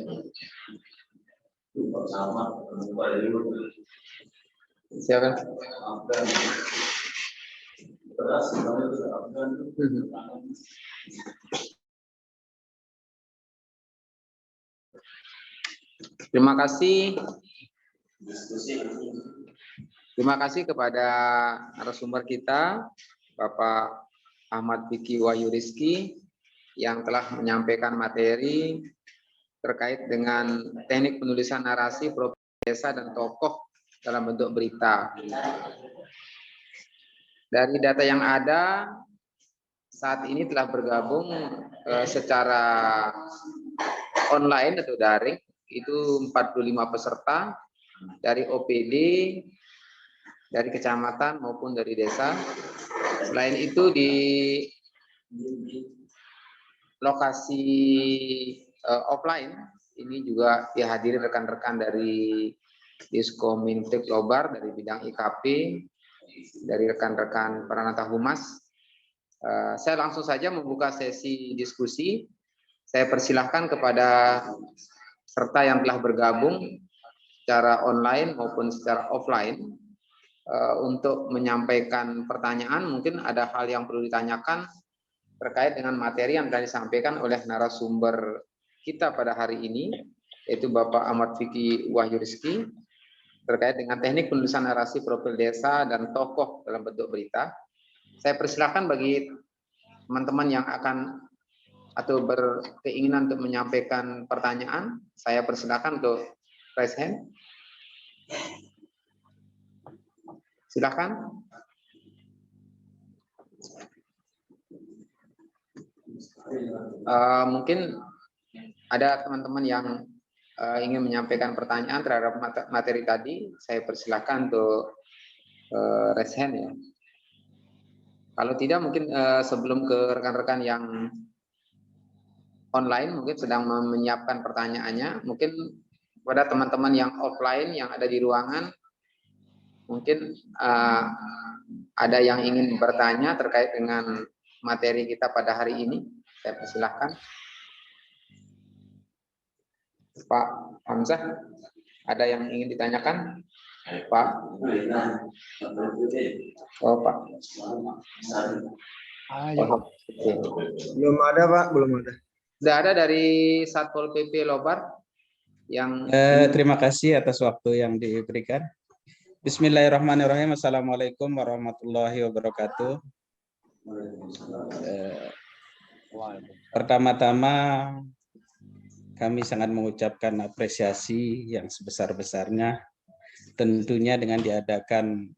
Siapa? Terima kasih. Terima kasih kepada narasumber kita, Bapak Ahmad Fikri Wahyu Rizki, yang telah menyampaikan materi terkait dengan teknik penulisan narasi, profil desa, dan tokoh dalam bentuk berita. Dari data yang ada, saat ini telah bergabung secara online atau daring, itu 45 peserta dari OPD, dari kecamatan maupun dari desa. Selain itu di lokasi offline ini juga dihadiri rekan-rekan dari Diskominfo Lobar, dari bidang IKP, dari rekan-rekan Peranata Humas. Saya langsung saja membuka sesi diskusi. Saya persilahkan kepada serta yang telah bergabung secara online maupun secara offline untuk menyampaikan pertanyaan. Mungkin ada hal yang perlu ditanyakan terkait dengan materi yang telah disampaikan oleh narasumber kita pada hari ini, yaitu Bapak Ahmad Fikri Wahyu Rizki, terkait dengan teknik penulisan narasi, profil desa, dan tokoh dalam bentuk berita. Saya persilahkan bagi teman-teman yang akan atau berkeinginan untuk menyampaikan pertanyaan, saya persilahkan untuk raise hand. Silakan. Mungkin ada teman-teman yang ingin menyampaikan pertanyaan terhadap materi tadi, saya persilahkan untuk raise hand ya. Kalau tidak, mungkin sebelum ke rekan-rekan yang online mungkin sedang menyiapkan pertanyaannya, mungkin pada teman-teman yang offline yang ada di ruangan, mungkin ada yang ingin bertanya terkait dengan materi kita pada hari ini. Saya persilahkan. Pak Hamzah, ada yang ingin ditanyakan? Pak? Oh, Pak. Oh, belum ada, Pak, belum ada. Sudah ada dari Satpol PP Lobar yang terima kasih atas waktu yang diberikan. Bismillahirrahmanirrahim. Assalamualaikum warahmatullahi wabarakatuh. Pertama-tama kami sangat mengucapkan apresiasi yang sebesar-besarnya. Tentunya dengan diadakan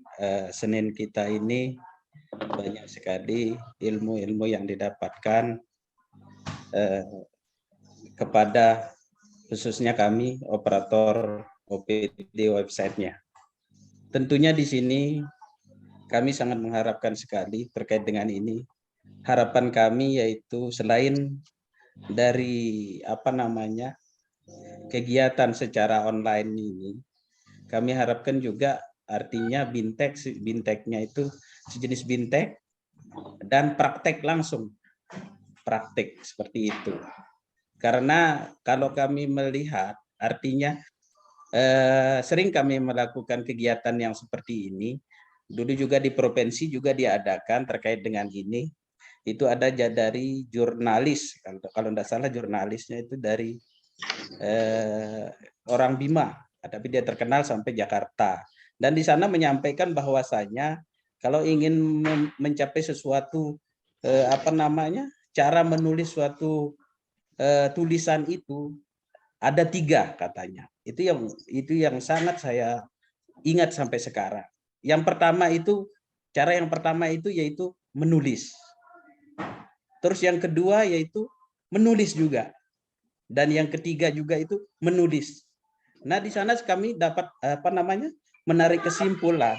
Senin kita ini banyak sekali ilmu-ilmu yang didapatkan kepada khususnya kami operator OPD websitenya. Tentunya di sini kami sangat mengharapkan sekali terkait dengan ini. Harapan kami yaitu selain dari kegiatan secara online ini, kami harapkan juga artinya binteknya itu sejenis bintek dan praktek langsung, praktek seperti itu. Karena kalau kami melihat artinya sering kami melakukan kegiatan yang seperti ini. Dulu juga di provinsi juga diadakan terkait dengan ini. Itu ada dari jurnalis, kalau tidak salah jurnalisnya itu dari orang Bima, tapi dia terkenal sampai Jakarta. Dan di sana menyampaikan bahwasanya kalau ingin mencapai sesuatu cara menulis suatu tulisan itu ada 3 katanya. Itu yang sangat saya ingat sampai sekarang. Cara yang pertama itu yaitu menulis. Terus yang kedua yaitu menulis juga. Dan yang ketiga juga itu menulis. Nah, di sana kami dapat menarik kesimpulan.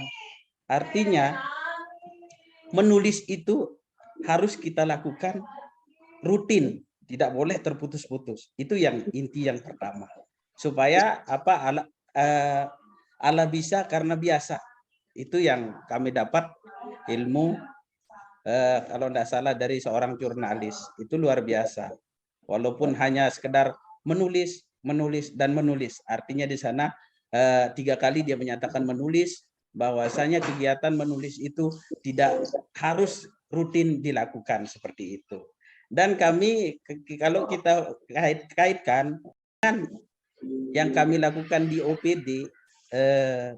Artinya menulis itu harus kita lakukan rutin, tidak boleh terputus-putus. Itu yang inti yang pertama. Supaya Allah bisa karena biasa. Itu yang kami dapat ilmu kalau tidak salah dari seorang jurnalis. Itu luar biasa. Walaupun hanya sekedar menulis, dan menulis. Artinya di sana 3 kali dia menyatakan menulis, bahwasanya kegiatan menulis itu tidak harus rutin dilakukan seperti itu. Dan kami kalau kita kaitkan dengan yang kami lakukan di OPD,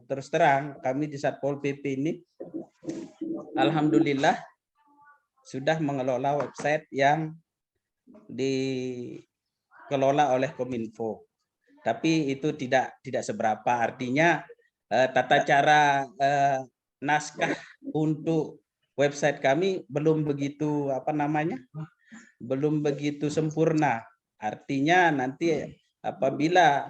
terus terang kami di Satpol PP ini alhamdulillah sudah mengelola website yang dikelola oleh Kominfo. Tapi itu tidak seberapa, artinya tata cara naskah untuk website kami belum begitu belum begitu sempurna. Artinya nanti apabila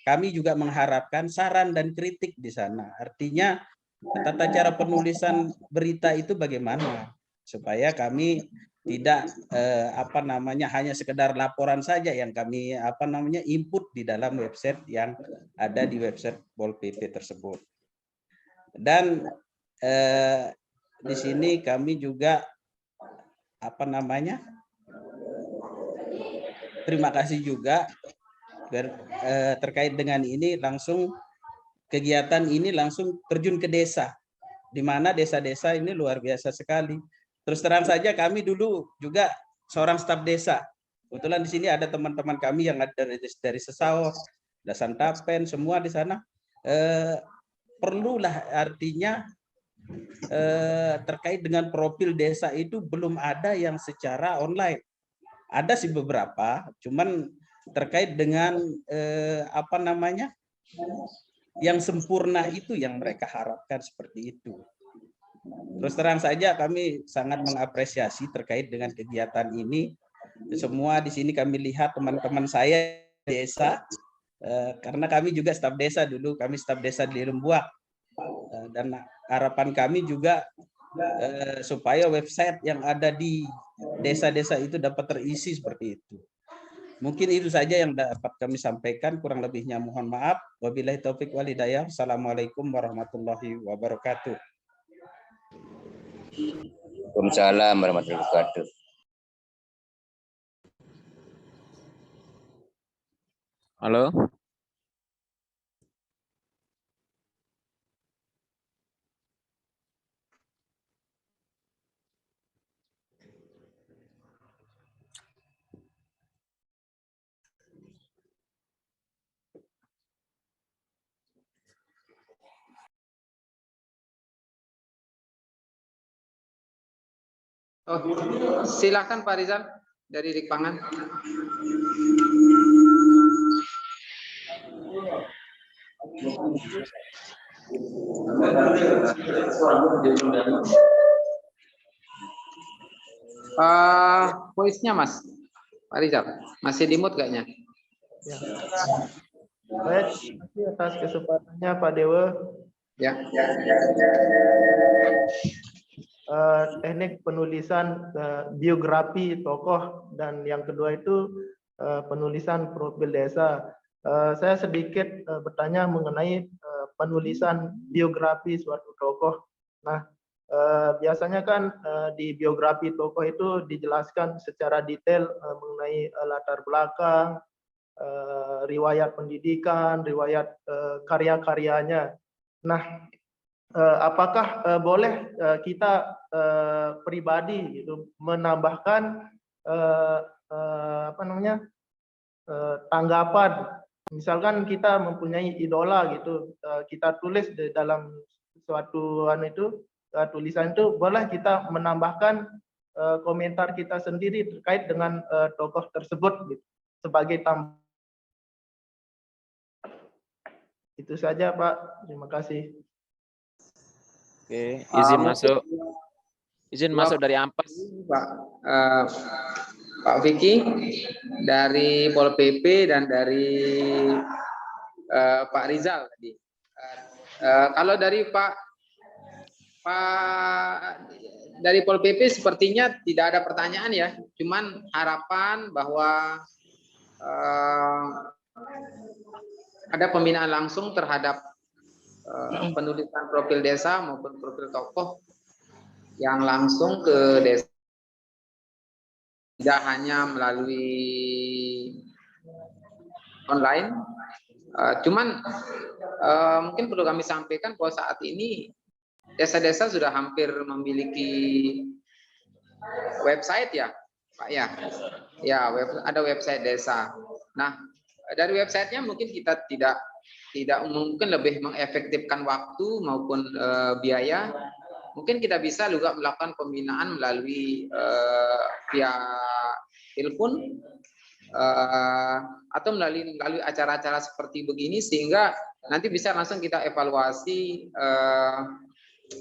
kami juga mengharapkan saran dan kritik di sana. Artinya tata cara penulisan berita itu bagaimana supaya kami tidak hanya sekedar laporan saja yang kami input di dalam website yang ada di website Pol PP tersebut. Dan di sini kami juga terima kasih juga terkait dengan ini, langsung kegiatan ini langsung terjun ke desa, di mana desa-desa ini luar biasa sekali. Terus terang saja kami dulu juga seorang staf desa. Kebetulan di sini ada teman-teman kami yang ada dari Sesawot, ada Santapen, semua di sana. Perlulah artinya terkait dengan profil desa itu belum ada yang secara online. Ada sih beberapa, cuman terkait dengan yang sempurna itu yang mereka harapkan seperti itu. Terus terang saja kami sangat mengapresiasi terkait dengan kegiatan ini. Semua di sini kami lihat teman-teman saya desa, karena kami juga staf desa dulu, kami staf desa di Lembuak. Dan harapan kami juga supaya website yang ada di desa-desa itu dapat terisi seperti itu. Mungkin itu saja yang dapat kami sampaikan, kurang lebihnya mohon maaf. Wabillahi taufik wal hidayah. Assalamualaikum warahmatullahi wabarakatuh. Waalaikumsalam warahmatullahi wabarakatuh. Halo. Silakan Pak Rizal dari Dikpangan. Voice-nya Mas Pak Rizal masih di mute kayaknya. Ya. Baik, terima kasih atas kesempatannya Pak Dewa. Ya. Teknik penulisan biografi tokoh, dan yang kedua itu penulisan profil desa. Saya sedikit bertanya mengenai penulisan biografi suatu tokoh. Nah, biasanya kan di biografi tokoh itu dijelaskan secara detail mengenai latar belakang, riwayat pendidikan, riwayat karya-karyanya. Nah, apakah boleh kita pribadi gitu menambahkan tanggapan misalkan kita mempunyai idola gitu, kita tulis di dalam suatu tulisan itu, boleh kita menambahkan komentar kita sendiri terkait dengan tokoh tersebut gitu, sebagai tambahan. Itu saja Pak, terima kasih. Oke, izin masuk. Izin masuk dari Ampas. Pak Vicky dari Pol PP dan dari Pak Rizal tadi. Kalau dari Pak dari Pol PP sepertinya tidak ada pertanyaan ya, cuman harapan bahwa ada pembinaan langsung terhadap penulisan profil desa maupun profil tokoh yang langsung ke desa, tidak hanya melalui online. Cuman mungkin perlu kami sampaikan bahwa saat ini desa-desa sudah hampir memiliki website ya, Pak ya. Ya, ada website desa. Nah, dari websitenya mungkin kita tidak mungkin lebih mengefektifkan waktu maupun biaya. Mungkin kita bisa juga melakukan pembinaan melalui via telepon atau melalui acara-acara seperti begini, sehingga nanti bisa langsung kita evaluasi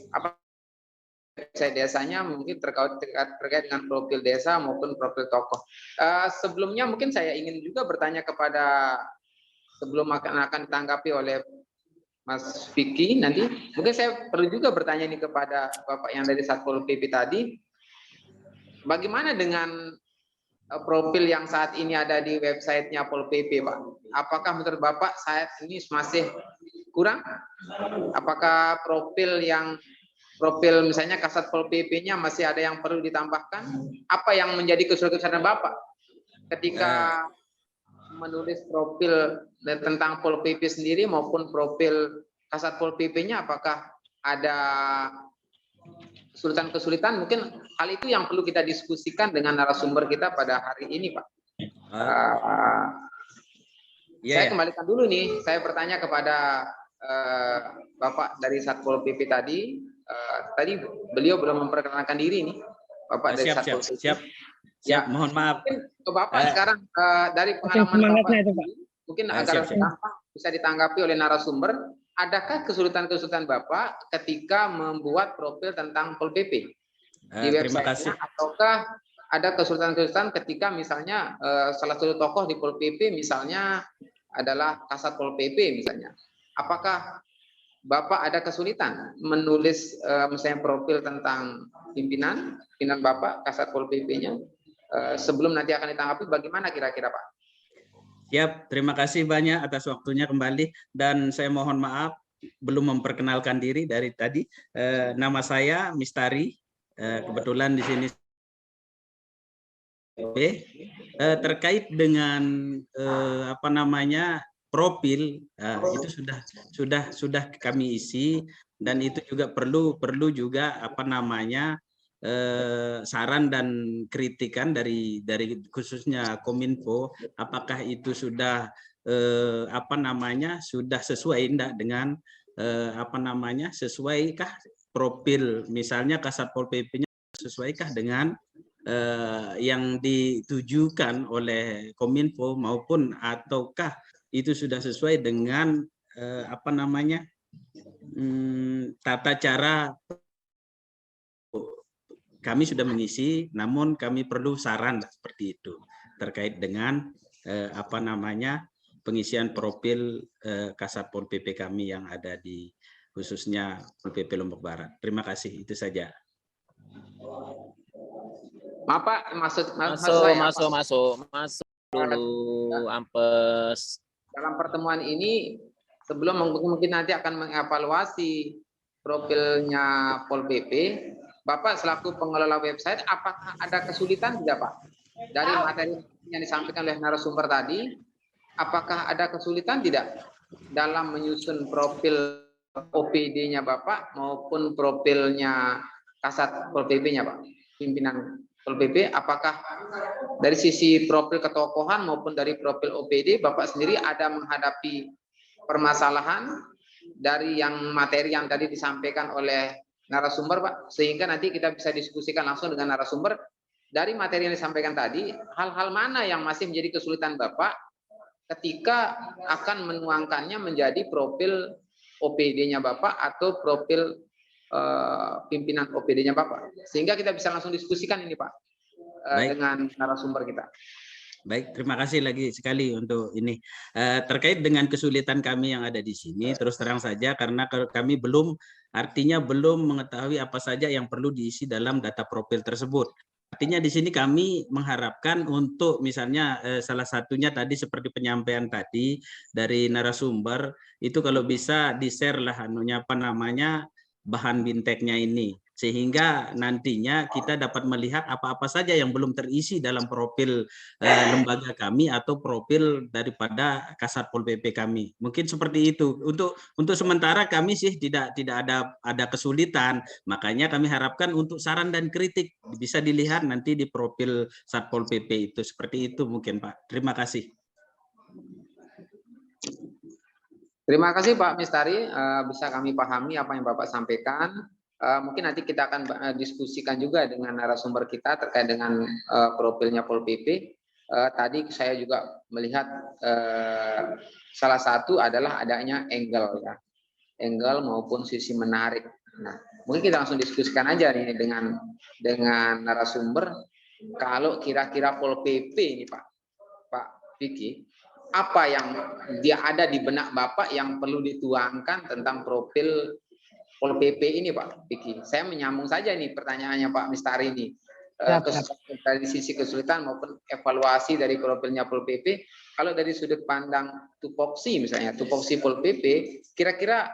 apa website desanya mungkin terkait dengan profil desa maupun profil tokoh. Sebelumnya mungkin saya ingin juga bertanya kepada, sebelum akan ditanggapi oleh Mas Vicky nanti, mungkin saya perlu juga bertanya ini kepada Bapak yang dari Satpol PP tadi, bagaimana dengan profil yang saat ini ada di websitenya Pol PP, Pak? Apakah menurut Bapak saat ini masih kurang? Apakah profil misalnya Kasat Pol PP-nya masih ada yang perlu ditambahkan? Apa yang menjadi kesulitan Bapak ketika menulis profil tentang Pol PP sendiri maupun profil Kasat Pol PP-nya, apakah ada kesulitan-kesulitan? Mungkin hal itu yang perlu kita diskusikan dengan narasumber kita pada hari ini, Pak. Saya kembalikan dulu nih, saya bertanya kepada Bapak dari Satpol PP tadi. Tadi beliau belum memperkenalkan diri nih, Bapak dari Satpol PP. Siap. Ya, mohon maaf. Mungkin ke Bapak sekarang dari pengalaman Bapak, mungkin agar gampang bisa ditanggapi oleh narasumber, adakah kesulitan-kesulitan Bapak ketika membuat profil tentang Pol PP di website-nya, ataukah ada kesulitan-kesulitan ketika misalnya salah satu tokoh di Pol PP misalnya adalah Kasat Pol PP misalnya, apakah Bapak ada kesulitan menulis misalnya profil tentang pimpinan Bapak Kasat Pol PP-nya? Sebelum nanti akan ditanggapi, bagaimana kira-kira Pak? Siap, terima kasih banyak atas waktunya kembali, dan saya mohon maaf belum memperkenalkan diri dari tadi. Nama saya Mistari, kebetulan di sini terkait dengan profil, itu sudah kami isi, dan itu juga perlu juga saran dan kritikan dari khususnya Kominfo, apakah itu sudah sudah sesuai dengan sesuaikah profil misalnya Kasat Pol PP-nya, sesuaikah dengan yang ditujukan oleh Kominfo, maupun ataukah itu sudah sesuai dengan tata cara. Kami sudah mengisi, namun kami perlu saran seperti itu terkait dengan pengisian profil Kasat Pol PP kami yang ada di khususnya Pol PP Lombok Barat. Terima kasih, itu saja. Maaf Pak, masuk dulu Ampes. Dalam pertemuan ini, sebelum mungkin nanti akan mengevaluasi profilnya Pol PP, Bapak selaku pengelola website, apakah ada kesulitan tidak Pak? Dari materi yang disampaikan oleh narasumber tadi, apakah ada kesulitan tidak dalam menyusun profil OPD-nya Bapak maupun profilnya Kasat Pol PP-nya Pak, pimpinan Pol PP, apakah dari sisi profil ketokohan maupun dari profil OPD, Bapak sendiri ada menghadapi permasalahan dari yang materi yang tadi disampaikan oleh narasumber, Pak, sehingga nanti kita bisa diskusikan langsung dengan narasumber dari materi yang disampaikan tadi, hal-hal mana yang masih menjadi kesulitan Bapak ketika akan menuangkannya menjadi profil OPD-nya Bapak atau profil pimpinan OPD-nya Bapak, sehingga kita bisa langsung diskusikan ini, Pak, dengan narasumber kita. Baik, terima kasih lagi sekali untuk ini. Terkait dengan kesulitan kami yang ada di sini, terus terang saja karena kami belum mengetahui apa saja yang perlu diisi dalam data profil tersebut. Artinya di sini kami mengharapkan untuk misalnya salah satunya tadi seperti penyampaian tadi dari narasumber itu kalau bisa di-share lah bahan binteknya ini, sehingga nantinya kita dapat melihat apa-apa saja yang belum terisi dalam profil lembaga kami atau profil daripada Kasat Pol PP kami. Mungkin seperti itu. Untuk sementara kami sih tidak ada kesulitan. Makanya kami harapkan untuk saran dan kritik bisa dilihat nanti di profil Satpol PP itu. Seperti itu mungkin, Pak. Terima kasih. Terima kasih Pak Mistari, bisa kami pahami apa yang Bapak sampaikan. Mungkin nanti kita akan diskusikan juga dengan narasumber kita terkait dengan profilnya Pol PP. Tadi saya juga melihat salah satu adalah adanya angle ya, angle maupun sisi menarik. Nah, mungkin kita langsung diskusikan aja nih dengan narasumber. Kalau kira-kira Pol PP ini Pak Vicky, apa yang dia ada di benak Bapak yang perlu dituangkan tentang profil Pol PP ini, Pak Vicky? Saya menyambung saja nih pertanyaannya Pak Mistari ini. Dari sisi kesulitan maupun evaluasi dari profilnya Pol PP. Kalau dari sudut pandang tupoksi misalnya, tupoksi Pol PP, kira-kira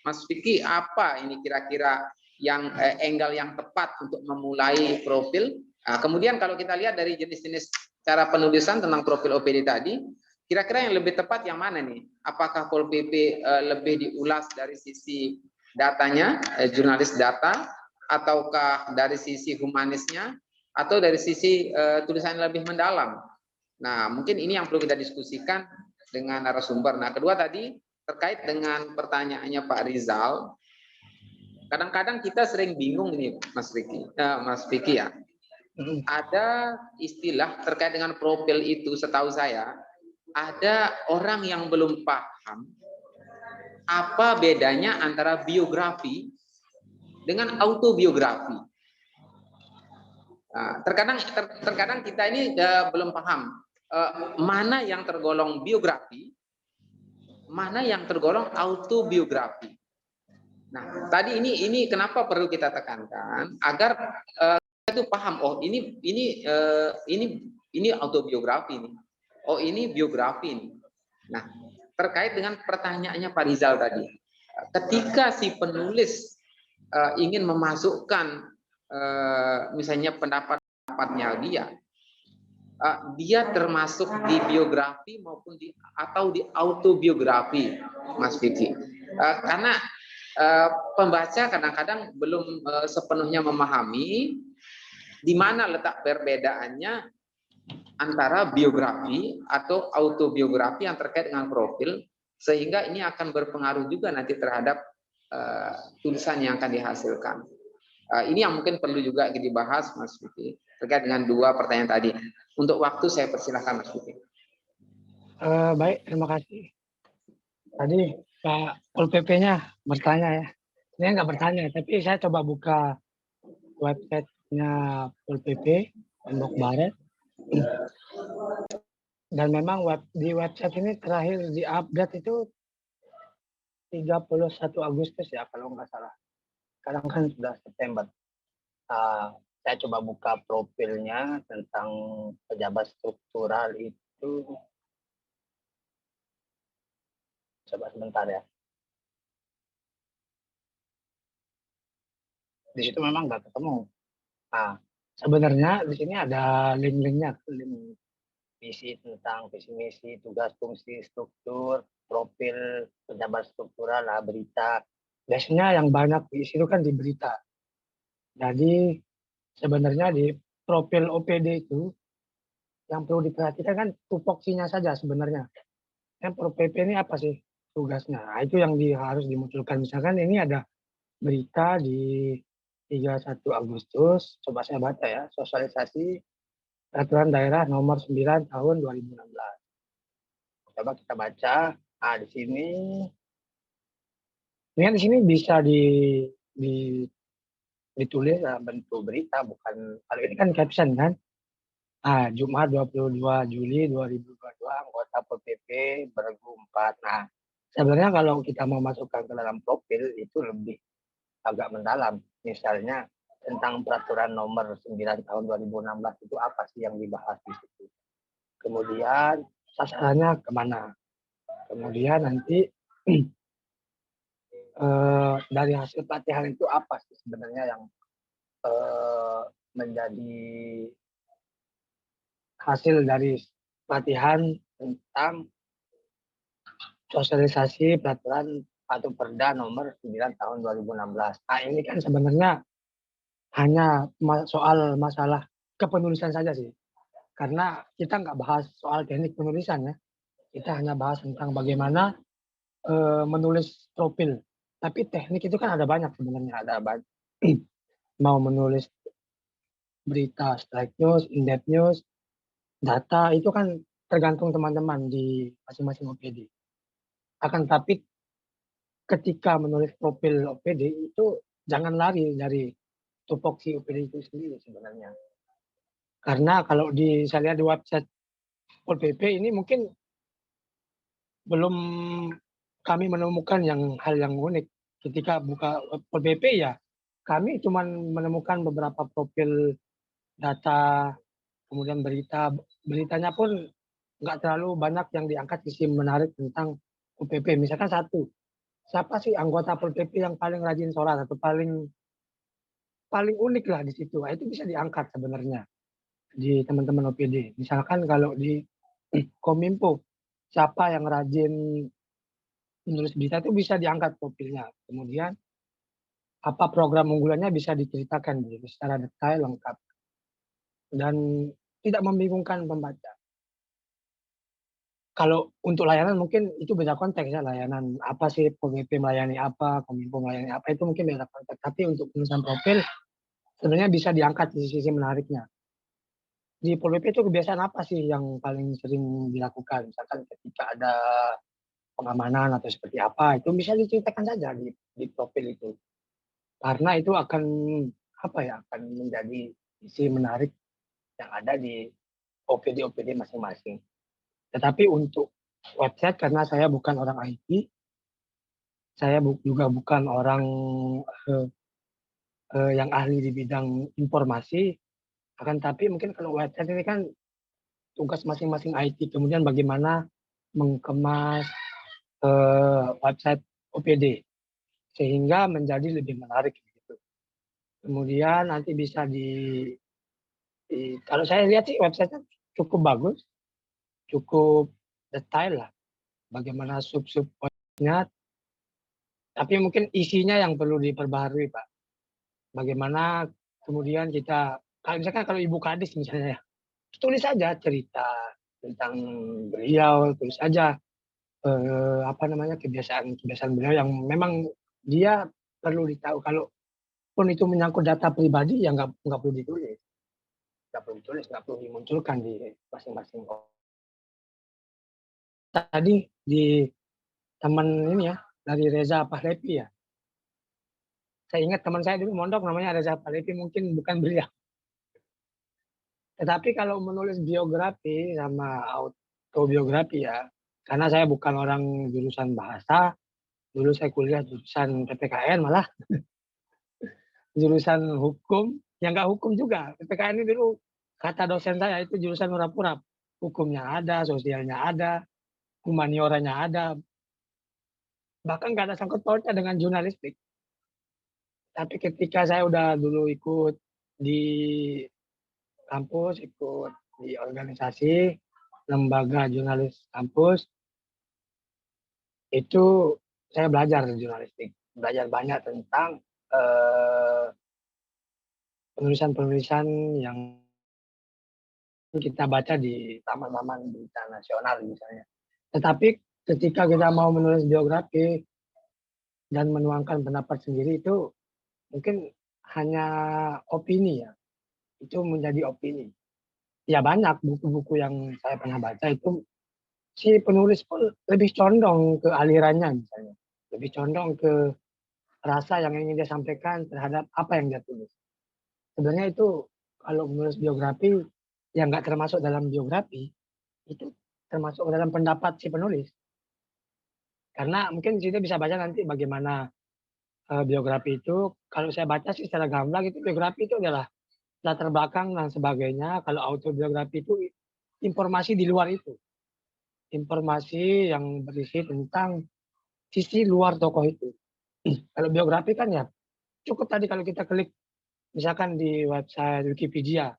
Mas Vicky apa ini kira-kira yang angle yang tepat untuk memulai profil? Nah, kemudian kalau kita lihat dari jenis-jenis cara penulisan tentang profil OPD tadi, kira-kira yang lebih tepat yang mana nih? Apakah Pol PP lebih diulas dari sisi datanya, jurnalis data, ataukah dari sisi humanisnya, atau dari sisi tulisan lebih mendalam? Nah, mungkin ini yang perlu kita diskusikan dengan narasumber. Nah, kedua tadi terkait dengan pertanyaannya Pak Rizal, kadang-kadang kita sering bingung nih, Mas Vicky ya. Ada istilah terkait dengan profil itu, setahu saya ada orang yang belum paham apa bedanya antara biografi dengan autobiografi. Nah, terkadang kita ini belum paham mana yang tergolong biografi, mana yang tergolong autobiografi. Nah, tadi ini kenapa perlu kita tekankan agar itu paham, oh ini autobiografi nih, oh ini biografi nih. Nah, terkait dengan pertanyaannya Pak Rizal tadi, ketika si penulis ingin memasukkan misalnya pendapatnya dia termasuk di biografi maupun atau di autobiografi, Mas Vicky, karena pembaca kadang-kadang belum sepenuhnya memahami di mana letak perbedaannya antara biografi atau autobiografi yang terkait dengan profil, sehingga ini akan berpengaruh juga nanti terhadap tulisan yang akan dihasilkan. Ini yang mungkin perlu juga dibahas, Mas Vicky, terkait dengan dua pertanyaan tadi. Untuk waktu saya persilahkan, Mas Vicky. Baik, terima kasih. Tadi Pak Pol PP-nya bertanya ya. Saya nggak bertanya, tapi saya coba buka website-nya Pol PP, Lombok Barat. Dan memang di website ini terakhir di-update itu 31 Agustus ya, kalau nggak salah. Sekarang kan sudah September. Saya coba buka profilnya tentang pejabat struktural itu. Coba sebentar ya. Di situ memang nggak ketemu. Nah, sebenarnya di sini ada link-linknya, link visi tentang visi misi, tugas fungsi struktur, profil pejabat struktural, lah berita. Biasanya yang banyak diisi itu kan di berita. Jadi sebenarnya di profil OPD itu yang perlu diperhatikan kan tupoksinya saja sebenarnya. Kan Pro PP ini apa sih tugasnya? Nah, itu yang harus dimunculkan. Misalkan ini ada berita di 31 Agustus, coba saya baca ya, sosialisasi peraturan daerah nomor 9 tahun 2016. Coba kita baca. Nah, di sini bisa ditulis dalam bentuk berita, bukan kalau ini kan caption kan. Nah, Jumat 22 Juli 2022 anggota PPP Bergu 4. Nah, sebenarnya kalau kita mau masukkan ke dalam profil itu lebih agak mendalam. Misalnya tentang peraturan nomor 9 tahun 2016 itu apa sih yang dibahas di situ. Kemudian sasarannya kemana. Kemudian nanti dari hasil pelatihan itu apa sih sebenarnya yang menjadi hasil dari pelatihan tentang sosialisasi peraturan atau Perda nomor 9 tahun 2016. Nah, ini kan sebenarnya hanya soal masalah kepenulisan saja sih. Karena kita nggak bahas soal teknik penulisan ya. Kita hanya bahas tentang bagaimana menulis profil. Tapi teknik itu kan ada banyak sebenarnya. Ada mau menulis berita, strike news, in-depth news, data, itu kan tergantung teman-teman di masing-masing OPD. Akan tapi ketika menulis profil OPD itu jangan lari dari tupoksi OPD itu sendiri sebenarnya. Karena kalau saya lihat di website Pol PP ini mungkin belum kami menemukan hal yang unik. Ketika buka Pol PP ya, kami cuma menemukan beberapa profil data, kemudian beritanya pun nggak terlalu banyak yang diangkat sisi menarik tentang UPP. Misalkan satu, siapa sih anggota Pol PP yang paling rajin sholat atau paling unik lah di situ. Nah, itu bisa diangkat sebenarnya di teman-teman OPD. Misalkan kalau di Kominfo, siapa yang rajin menulis berita itu bisa diangkat profilnya. Kemudian apa program unggulannya bisa diceritakan secara detail lengkap dan tidak membingungkan pembaca. Kalau untuk layanan mungkin itu beda konteks ya, layanan apa sih Pol PP melayani apa, Kominfo melayani apa, itu mungkin beda konteks. Tapi untuk penulisan profil sebenarnya bisa diangkat di sisi menariknya. Di Pol PP itu kebiasaan apa sih yang paling sering dilakukan? Misalkan ketika ada pengamanan atau seperti apa, itu bisa diceritakan saja di profil itu. Karena itu akan akan menjadi sisi menarik yang ada di OPD masing-masing. Tetapi untuk website, karena saya bukan orang IT, saya juga bukan orang yang ahli di bidang informasi, akan tapi mungkin kalau website ini kan tugas masing-masing IT, kemudian bagaimana mengemas website OPD sehingga menjadi lebih menarik gitu. Kemudian nanti bisa kalau saya lihat sih website-nya cukup bagus, cukup detail lah, bagaimana sub-subnya, tapi mungkin isinya yang perlu diperbaharui Pak. Bagaimana kemudian kita, misalkan kalau Ibu Kadis misalnya ya, tulis saja cerita tentang beliau, tulis saja kebiasaan beliau yang memang dia perlu ditahu. Kalau pun itu menyangkut data pribadi ya nggak perlu ditulis, nggak perlu dimunculkan di masing-masing. Tadi di teman ini ya, dari Reza Pahlevi ya, saya ingat teman saya dulu mondok namanya Reza Pahlevi, mungkin bukan beliau. Tetapi kalau menulis biografi sama autobiografi ya, karena saya bukan orang jurusan bahasa, dulu saya kuliah jurusan PPKN malah, jurusan hukum, yang nggak hukum juga. PPKN ini dulu kata dosen saya itu jurusan urap-urap. Hukumnya ada, sosialnya ada, humanioranya ada, bahkan nggak ada sangkut pautnya dengan jurnalistik. Tapi ketika saya udah dulu ikut di kampus, ikut di organisasi, lembaga jurnalis kampus, itu saya belajar jurnalistik, belajar banyak tentang penulisan-penulisan yang kita baca di taman-taman berita nasional misalnya. Tetapi ketika kita mau menulis biografi dan menuangkan pendapat sendiri itu mungkin hanya opini ya. Itu menjadi opini. Ya banyak buku-buku yang saya pernah baca itu si penulis pun lebih condong ke alirannya misalnya. Lebih condong ke rasa yang ingin dia sampaikan terhadap apa yang dia tulis. Sebenarnya itu kalau menulis biografi yang nggak termasuk dalam biografi, itu termasuk dalam pendapat si penulis. Karena mungkin kita bisa baca nanti bagaimana biografi itu, kalau saya baca sih secara gamblang itu biografi itu adalah latar belakang dan sebagainya. Kalau autobiografi itu informasi di luar itu. Informasi yang berisi tentang sisi luar tokoh itu. Kalau biografi kan ya cukup tadi kalau kita klik misalkan di website Wikipedia,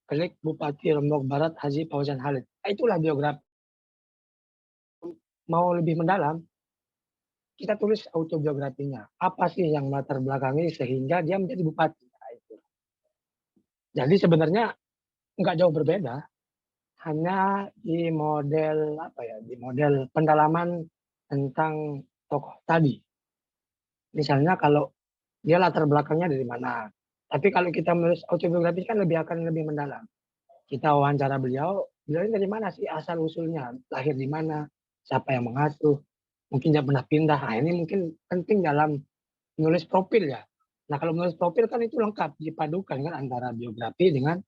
klik Bupati Lombok Barat Haji Fauzan Khalid. Nah, itulah biografi. Mau lebih mendalam, kita tulis autobiografinya. Apa sih yang latar belakangi sehingga dia menjadi bupati? Nah, itu. Jadi sebenarnya nggak jauh berbeda, hanya di model apa ya, di model pendalaman tentang tokoh tadi. Misalnya kalau dia latar belakangnya dari mana. Tapi kalau kita menulis autobiografi kan akan lebih mendalam. Kita wawancara beliau ini dari mana sih asal usulnya, lahir di mana, siapa yang mengasuh, mungkin dia pernah pindah. Nah, ini mungkin penting dalam menulis profil ya. Nah, kalau menulis profil kan itu lengkap dipadukan kan antara biografi dengan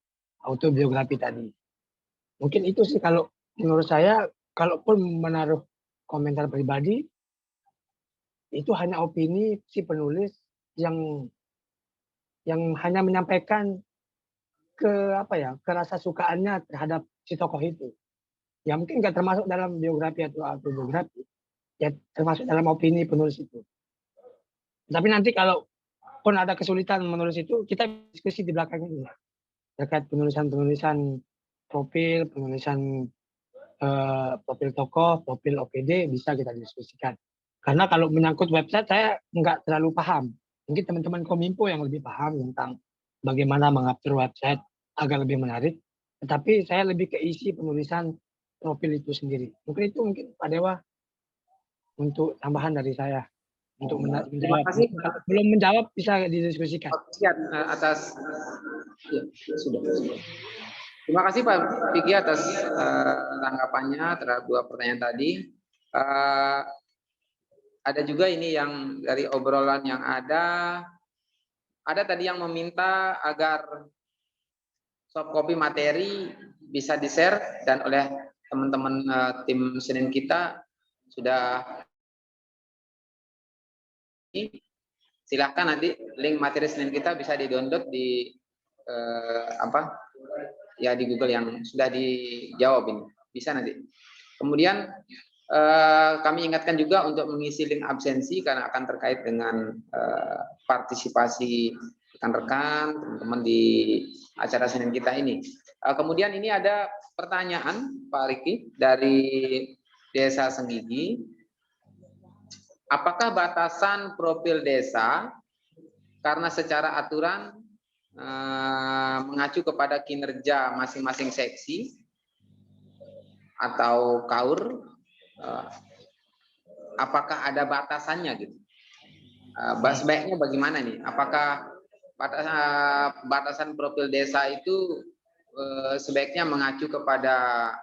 autobiografi tadi. Mungkin itu sih kalau menurut saya, kalaupun menaruh komentar pribadi, itu hanya opini si penulis yang hanya menyampaikan ke rasa sukaannya terhadap si tokoh itu. Ya mungkin nggak termasuk dalam biografi atau autobiografi, ya termasuk dalam opini penulis itu. Tapi nanti kalau pun ada kesulitan menulis itu, kita diskusi di belakang ini terkait penulisan profil, penulisan profil tokoh, profil OPD bisa kita diskusikan. Karena kalau menyangkut website saya nggak terlalu paham. Mungkin teman-teman Kominfo yang lebih paham tentang bagaimana mengatur website agar lebih menarik. Tetapi saya lebih ke isi penulisan profil itu sendiri. Mungkin Pak Dewa untuk tambahan dari saya untuk menjawab. Terima kasih. Kalau belum menjawab bisa didiskusikan. Atas ya, sudah. Terima kasih Pak Vicky atas tanggapannya terhadap 2 pertanyaan tadi. Ada juga ini yang dari obrolan yang ada tadi yang meminta agar soft copy materi bisa di-share dan oleh teman-teman tim Senin kita sudah. Silahkan nanti link materi Senin kita bisa di-download di di Google yang sudah dijawab ini. Bisa nanti. Kemudian kami ingatkan juga untuk mengisi link absensi karena akan terkait dengan partisipasi rekan-rekan teman-teman di acara Senin kita ini. Kemudian ini ada pertanyaan Pak Riki dari Desa Senggigi. Apakah batasan profil desa karena secara aturan mengacu kepada kinerja masing-masing seksi atau kaur? Apakah ada batasannya gitu? Sebaiknya bagaimana nih? Apakah batasan profil desa itu sebaiknya mengacu kepada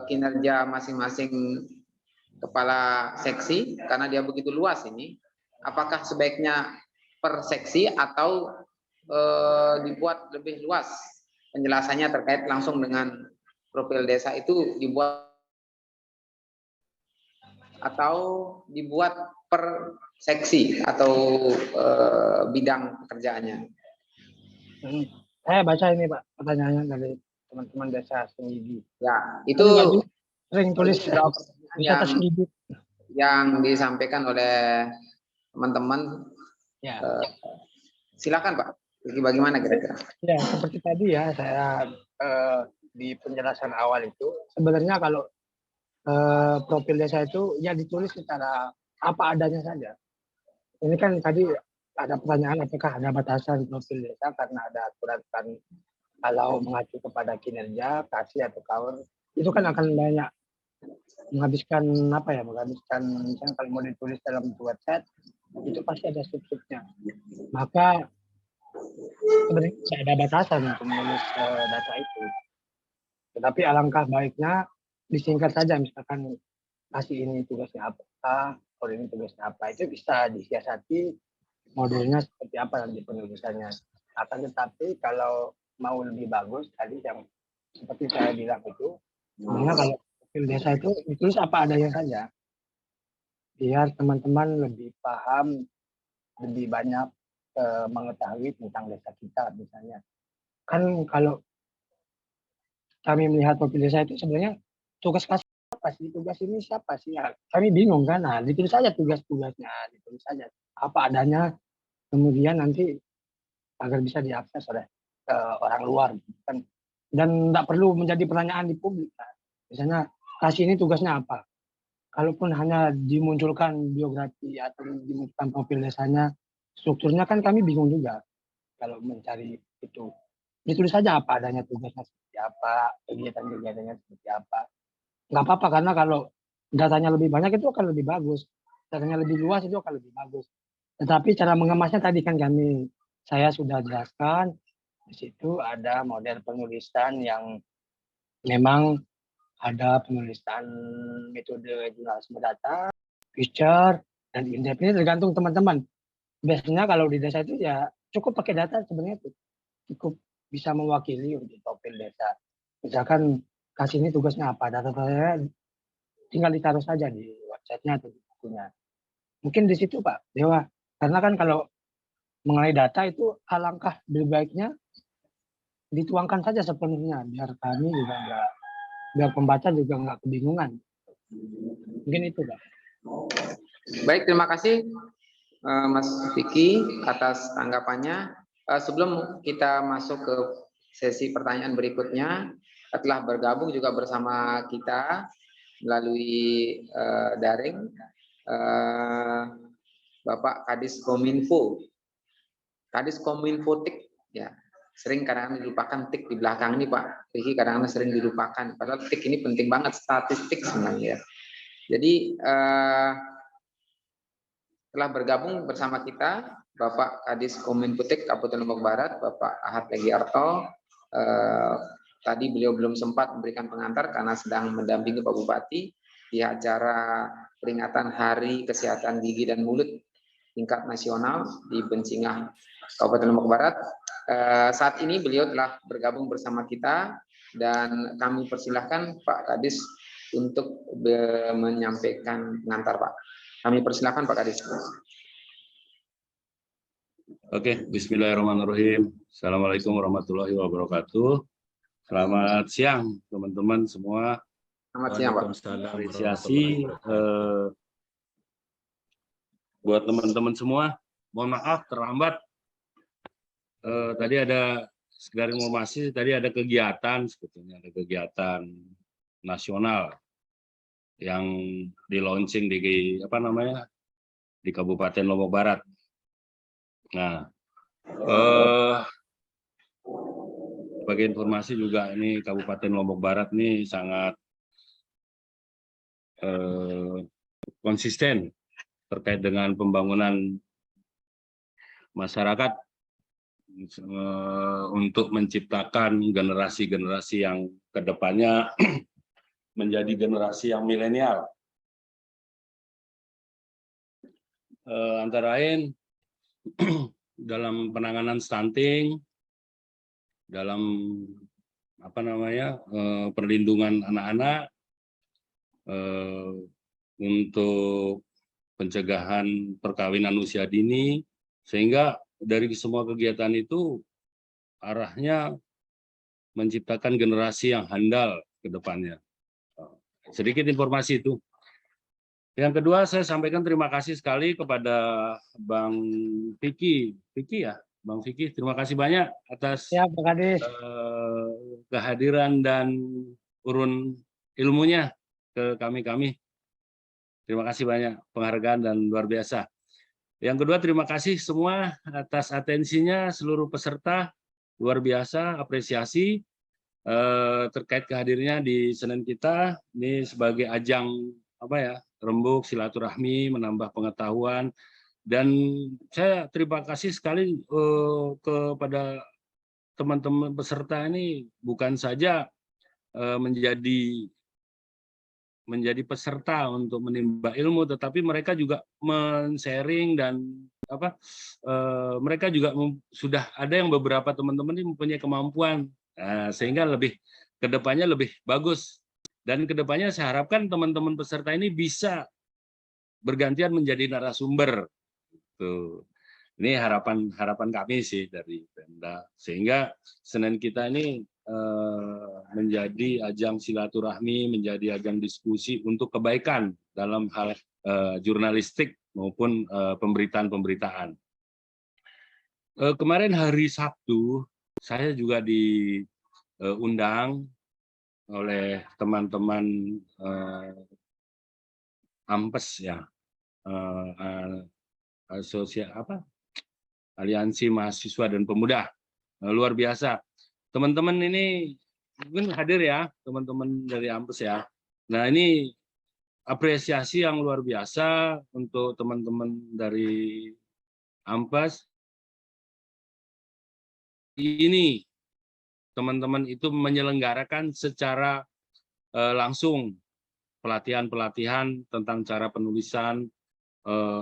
kinerja masing-masing kepala seksi karena dia begitu luas ini? Apakah sebaiknya per seksi atau dibuat lebih luas penjelasannya terkait langsung dengan profil desa itu dibuat atau dibuat per seksi atau bidang pekerjaannya? Saya baca ini Pak pertanyaannya dari teman-teman Desa Senggigi. Ya, itu sering tulis wisata Senggigi yang disampaikan oleh teman-teman. Ya. Silakan Pak. Bagaimana kira-kira? Ya, seperti tadi ya saya di penjelasan awal itu sebenarnya kalau profil desa itu ya ditulis secara apa adanya saja. Ini kan tadi ada pertanyaan apakah ada batasan profil desa karena ada aturan kan kalau mengacu kepada kinerja, kasih atau kawan itu kan akan banyak menghabiskan misalnya kalau mau ditulis dalam website itu pasti ada sub-subnya. Maka sebenarnya tidak ada batasan untuk menulis data itu. Tetapi alangkah baiknya disingkat saja, misalkan kasih ini tugasnya apa, kalau ini tugasnya apa, itu bisa disiasati modulnya seperti apa nanti penulisannya. Akan tetapi kalau mau lebih bagus tadi yang seperti saya bilang itu, sebenarnya kalau profil desa itu ditulis apa adanya saja, biar teman-teman lebih paham, lebih banyak mengetahui tentang desa kita misalnya. Kan kalau kami melihat profil desa itu sebenarnya tugas kasih apa sih, tugas ini siapa sih, ya, kami bingung kan. Nah, ditulis saja tugas-tugasnya, ditulis saja apa adanya, kemudian nanti agar bisa diakses oleh orang luar kan, dan tidak perlu menjadi pertanyaan di publik kan. Misalnya kasih ini tugasnya apa, kalaupun hanya dimunculkan biografi atau dimunculkan profil desanya, strukturnya kan kami bingung juga kalau mencari itu. Ditulis saja apa adanya, tugasnya seperti apa, kegiatan-kegiatannya seperti apa. Nggak apa-apa, karena kalau datanya lebih banyak itu akan lebih bagus, datanya lebih luas itu akan lebih bagus. Tetapi cara mengemasnya tadi kan saya sudah jelaskan. Di situ ada model penulisan yang memang ada penulisan metode jurnalisme data, feature, dan in-depth. Ini tergantung teman-teman. Biasanya kalau di desa itu ya cukup pakai data sebenarnya itu. Cukup bisa mewakili untuk profil desa. Misalkan kasih ini tugasnya apa, data saya tinggal ditaruh saja di website-nya atau di bukunya. Mungkin di situ Pak Dewa, karena kan kalau mengenai data itu alangkah lebih baiknya dituangkan saja sepenuhnya, biar kami juga biar pembaca juga nggak kebingungan. Mungkin itu Pak. Baik, terima kasih Mas Vicky atas tanggapannya. Sebelum kita masuk ke sesi pertanyaan berikutnya, telah bergabung juga bersama kita melalui daring Bapak Kadis Kominfo. Kadis Kominfo TIK ya. Sering kadang-kadang dilupakan TIK di belakang ini Pak Vicky, kadang-kadang sering dilupakan. Padahal TIK ini penting banget, statistik sebenarnya. Jadi telah bergabung bersama kita Bapak Kadis Kominfo TIK Kabupaten Lombok Barat, Bapak Ahad Legiarto. Tadi beliau belum sempat memberikan pengantar karena sedang mendampingi Pak Bupati di acara peringatan Hari Kesehatan Gigi dan Mulut tingkat nasional di Bencingah, Kabupaten Lombok Barat. Saat ini beliau telah bergabung bersama kita dan kami persilahkan Pak Kadis untuk menyampaikan pengantar Pak. Kami persilahkan Pak Kadis. Oke, bismillahirrahmanirrahim. Assalamualaikum warahmatullahi wabarakatuh. Selamat siang teman-teman semua. Selamat siang Pak. Apresiasi buat teman-teman semua. Mohon maaf terlambat. Tadi ada sekedar informasi, tadi ada kegiatan sebetulnya, ada kegiatan nasional yang di launching di di Kabupaten Lombok Barat. Nah, sebagai informasi juga ini Kabupaten Lombok Barat ini sangat konsisten terkait dengan pembangunan masyarakat untuk menciptakan generasi-generasi yang kedepannya menjadi generasi yang milenial. Antara lain dalam penanganan stunting, dalam perlindungan anak-anak, untuk pencegahan perkawinan usia dini, sehingga dari semua kegiatan itu arahnya menciptakan generasi yang handal ke depannya. Sedikit informasi itu. Yang kedua, saya sampaikan terima kasih sekali kepada Bang Vicky. Bang Vicky, terima kasih banyak atas kehadiran dan urun ilmunya ke kami. Terima kasih banyak, penghargaan dan luar biasa. Yang kedua, terima kasih semua atas atensinya, seluruh peserta, luar biasa, apresiasi terkait kehadirannya di Senin kita. Ini sebagai ajang rembuk silaturahmi, menambah pengetahuan, dan saya terima kasih sekali kepada teman-teman peserta ini, bukan saja menjadi peserta untuk menimba ilmu, tetapi mereka juga men-sharing dan mereka juga sudah ada yang beberapa teman-teman ini mempunyai kemampuan, sehingga kedepannya lebih bagus, dan kedepannya saya harapkan teman-teman peserta ini bisa bergantian menjadi narasumber. Tuh. Ini harapan kami sih dari Pemda, sehingga Senin kita ini menjadi ajang silaturahmi, menjadi ajang diskusi untuk kebaikan dalam hal jurnalistik maupun pemberitaan-pemberitaan. Kemarin hari Sabtu saya juga diundang oleh teman-teman AMPES ya, Aliansi Mahasiswa dan Pemuda. Luar biasa. Teman-teman ini mungkin hadir ya, teman-teman dari AMPES ya. Nah, ini apresiasi yang luar biasa untuk teman-teman dari AMPES. Ini teman-teman itu menyelenggarakan secara langsung pelatihan-pelatihan tentang cara penulisan,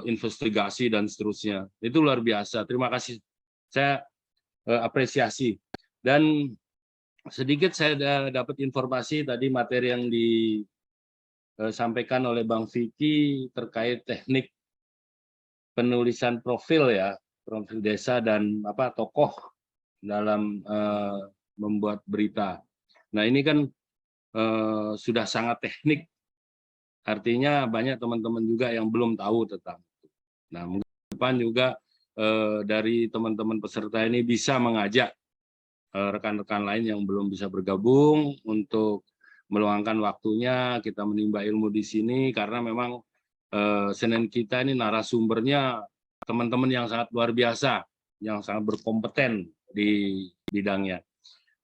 investigasi, dan seterusnya. Itu luar biasa. Terima kasih. Saya apresiasi. Dan sedikit saya dapat informasi tadi, materi yang disampaikan oleh Bang Vicky terkait teknik penulisan profil ya, profil desa dan tokoh dalam membuat berita. Nah, ini kan sudah sangat teknik. Artinya banyak teman-teman juga yang belum tahu tentang itu. Nah, mungkin depan juga dari teman-teman peserta ini bisa mengajak rekan-rekan lain yang belum bisa bergabung untuk meluangkan waktunya, kita menimba ilmu di sini, karena memang Senin kita ini narasumbernya teman-teman yang sangat luar biasa, yang sangat berkompeten di bidangnya.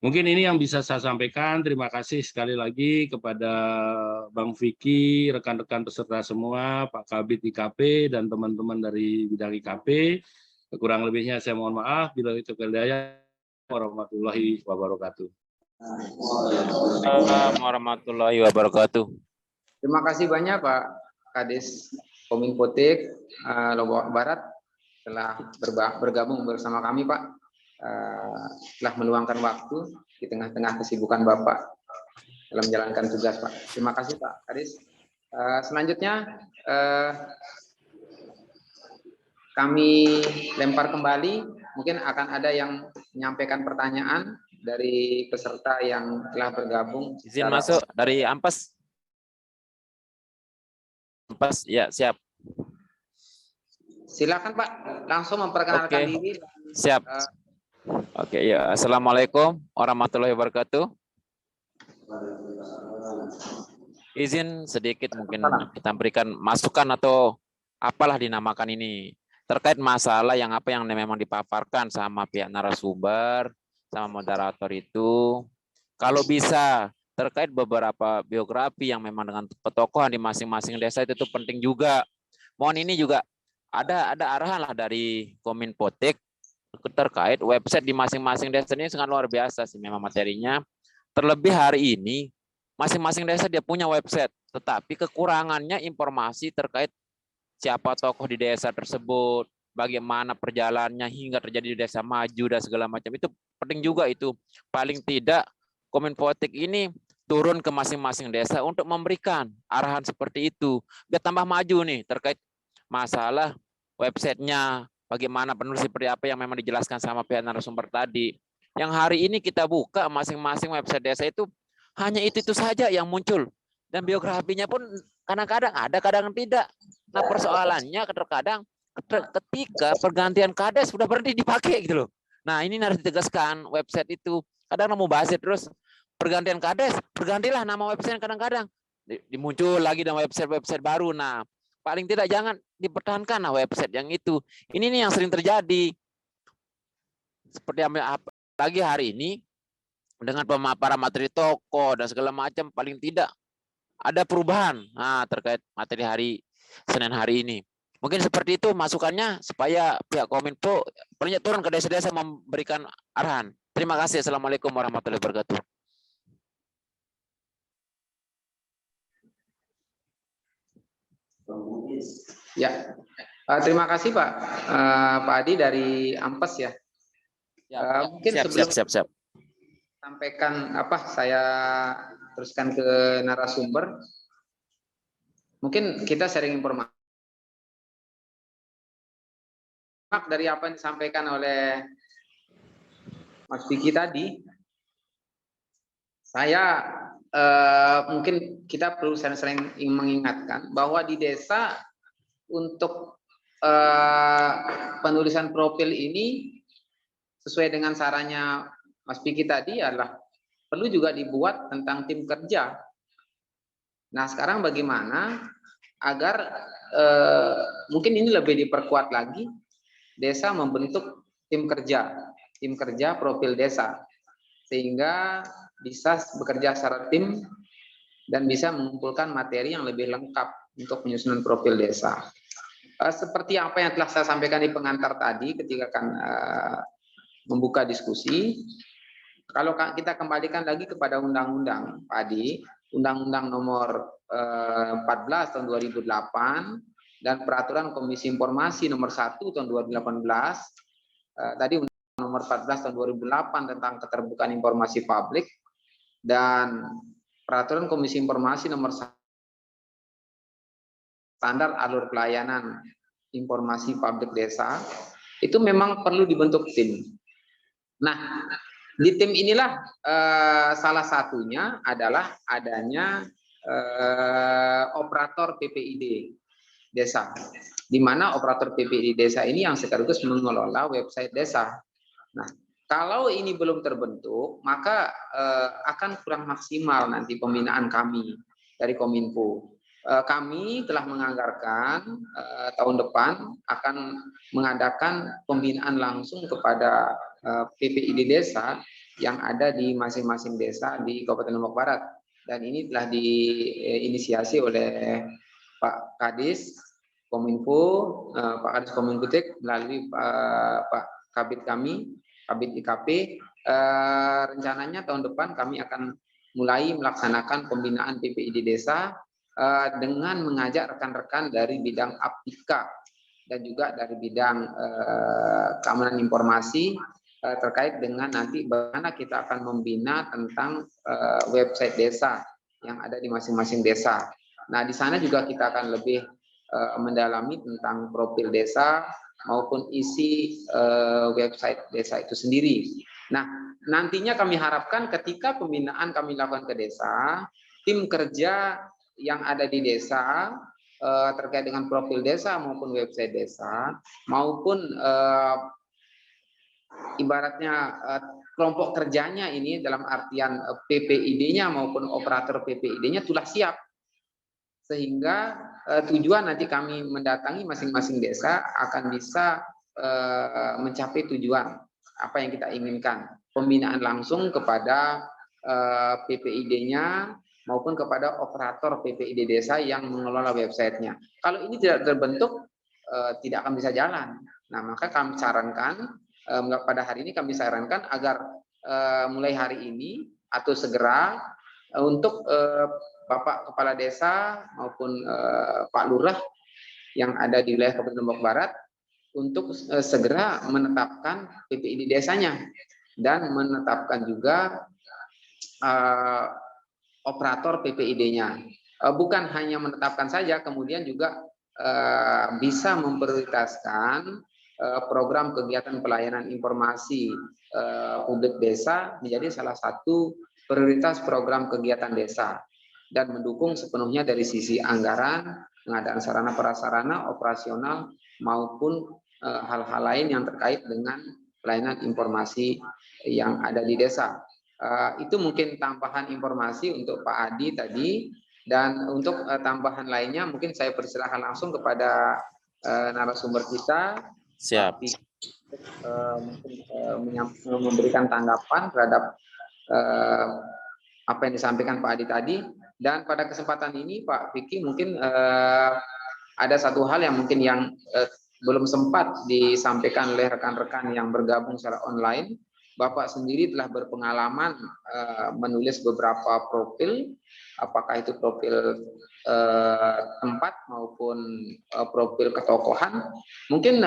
Mungkin ini yang bisa saya sampaikan. Terima kasih sekali lagi kepada Bang Vicky, rekan-rekan peserta semua, Pak Kabid IKP, dan teman-teman dari bidang IKP. Kurang lebihnya saya mohon maaf. Bila itu kedaya, warahmatullahi wabarakatuh. Warahmatullahi wabarakatuh. Terima kasih banyak Pak Kades Kominfotek Lombok Barat telah bergabung bersama kami Pak, telah meluangkan waktu di tengah-tengah kesibukan Bapak dalam menjalankan tugas Pak. Terima kasih Pak Kades. Selanjutnya kami lempar kembali. Mungkin akan ada yang menyampaikan pertanyaan dari peserta yang telah bergabung. Izin masuk dari AMPES. AMPES, ya siap. Silakan Pak, langsung memperkenalkan diri. Siap. Oke, ya. Assalamualaikum warahmatullahi wabarakatuh. Izin sedikit mungkin kita berikan masukan atau apalah dinamakan ini, terkait masalah yang memang dipaparkan sama pihak narasumber, sama moderator itu. Kalau bisa terkait beberapa biografi yang memang dengan petokohan di masing-masing desa itu penting juga. Mohon ini juga ada arahan lah dari Kominfotek terkait website di masing-masing desa ini sangat luar biasa sih memang materinya. Terlebih hari ini masing-masing desa dia punya website, tetapi kekurangannya informasi terkait siapa tokoh di desa tersebut, bagaimana perjalanannya hingga terjadi di desa maju dan segala macam. Itu penting juga itu. Paling tidak Kominfotek ini turun ke masing-masing desa untuk memberikan arahan seperti itu. Biar tambah maju nih terkait masalah websitenya, bagaimana penulis seperti apa yang memang dijelaskan sama pihak narasumber tadi. Yang hari ini kita buka masing-masing website desa itu hanya itu saja yang muncul. Dan biografinya pun kadang-kadang ada, kadang tidak. Nah persoalannya terkadang ketika pergantian kades sudah berhenti dipakai gitu loh. Nah ini harus ditegaskan website itu. Kadang mau bahas terus pergantian kades, bergantilah nama website kadang-kadang. Dimuncul lagi dengan website-website baru. Nah paling tidak jangan dipertahankan website yang itu. Ini nih yang sering terjadi. Seperti lagi hari ini dengan pemaparan materi toko dan segala macam, paling tidak ada perubahan terkait materi hari Senin hari ini. Mungkin seperti itu masukannya supaya pihak Kominfo paling turun ke desa-desa memberikan arahan. Terima kasih. Assalamualaikum warahmatullahi wabarakatuh. Ya, terima kasih Pak Adi dari Ampes ya. Mungkin Siap. Sampaikan saya teruskan ke narasumber. Mungkin kita sharing informasi dari apa yang disampaikan oleh Mas Vicky tadi. Saya mungkin kita perlu sering mengingatkan bahwa di desa untuk penulisan profil ini sesuai dengan sarannya Mas Vicky tadi adalah perlu juga dibuat tentang tim kerja. Nah, sekarang bagaimana agar mungkin ini lebih diperkuat lagi, desa membentuk tim kerja profil desa, sehingga bisa bekerja secara tim dan bisa mengumpulkan materi yang lebih lengkap untuk penyusunan profil desa. Seperti apa yang telah saya sampaikan di pengantar tadi ketika akan membuka diskusi, kalau kita kembalikan lagi kepada undang-undang Pak Adi, Undang-Undang nomor 14 tahun 2008 dan Peraturan Komisi Informasi nomor 1 tahun 2018, tadi Undang-Undang nomor 14 tahun 2008 tentang keterbukaan informasi publik dan Peraturan Komisi Informasi nomor 1 standar alur pelayanan informasi publik desa, itu memang perlu dibentuk tim. Nah, di tim inilah salah satunya adalah adanya operator PPID desa, di mana operator PPID desa ini yang sekaligus mengelola website desa. Nah, kalau ini belum terbentuk, maka akan kurang maksimal nanti pembinaan kami dari Kominfo. Kami telah menganggarkan tahun depan akan mengadakan pembinaan langsung kepada PPID desa yang ada di masing-masing desa di Kabupaten Lombok Barat, dan ini telah diinisiasi oleh Pak Kadis Kominfo, Pak Kadis Kominfotek melalui Pak Kabid kami, Kabid IKP. Rencananya tahun depan kami akan mulai melaksanakan pembinaan PPID desa dengan mengajak rekan-rekan dari bidang Aptika dan juga dari bidang keamanan informasi terkait dengan nanti bagaimana kita akan membina tentang website desa yang ada di masing-masing desa. Nah, di sana juga kita akan lebih mendalami tentang profil desa maupun isi website desa itu sendiri. Nah, nantinya kami harapkan ketika pembinaan kami lakukan ke desa, tim kerja yang ada di desa terkait dengan profil desa maupun website desa maupun ibaratnya kelompok kerjanya ini dalam artian PPID-nya maupun operator PPID-nya telah siap, sehingga tujuan nanti kami mendatangi masing-masing desa akan bisa mencapai tujuan apa yang kita inginkan, pembinaan langsung kepada PPID-nya maupun kepada operator PPID desa yang mengelola websitenya. Kalau ini tidak terbentuk, tidak akan bisa jalan. Nah, maka kami sarankan, pada hari ini kami sarankan agar mulai hari ini atau segera untuk Bapak Kepala Desa maupun Pak Lurah yang ada di wilayah Kabupaten Lombok Barat untuk segera menetapkan PPID desanya dan menetapkan juga operator PPID-nya. Bukan hanya menetapkan saja, kemudian juga bisa memprioritaskan program kegiatan pelayanan informasi publik desa menjadi salah satu prioritas program kegiatan desa dan mendukung sepenuhnya dari sisi anggaran, pengadaan sarana prasarana, operasional maupun hal-hal lain yang terkait dengan pelayanan informasi yang ada di desa. Itu mungkin tambahan informasi untuk Pak Adi tadi. Dan untuk tambahan lainnya mungkin saya persilahkan langsung kepada narasumber kita. Siap. Mungkin memberikan tanggapan terhadap apa yang disampaikan Pak Adi tadi. Dan pada kesempatan ini Pak Vicky mungkin ada satu hal yang mungkin belum sempat disampaikan oleh rekan-rekan yang bergabung secara online. Bapak sendiri telah berpengalaman menulis beberapa profil, apakah itu profil tempat maupun profil ketokohan. Mungkin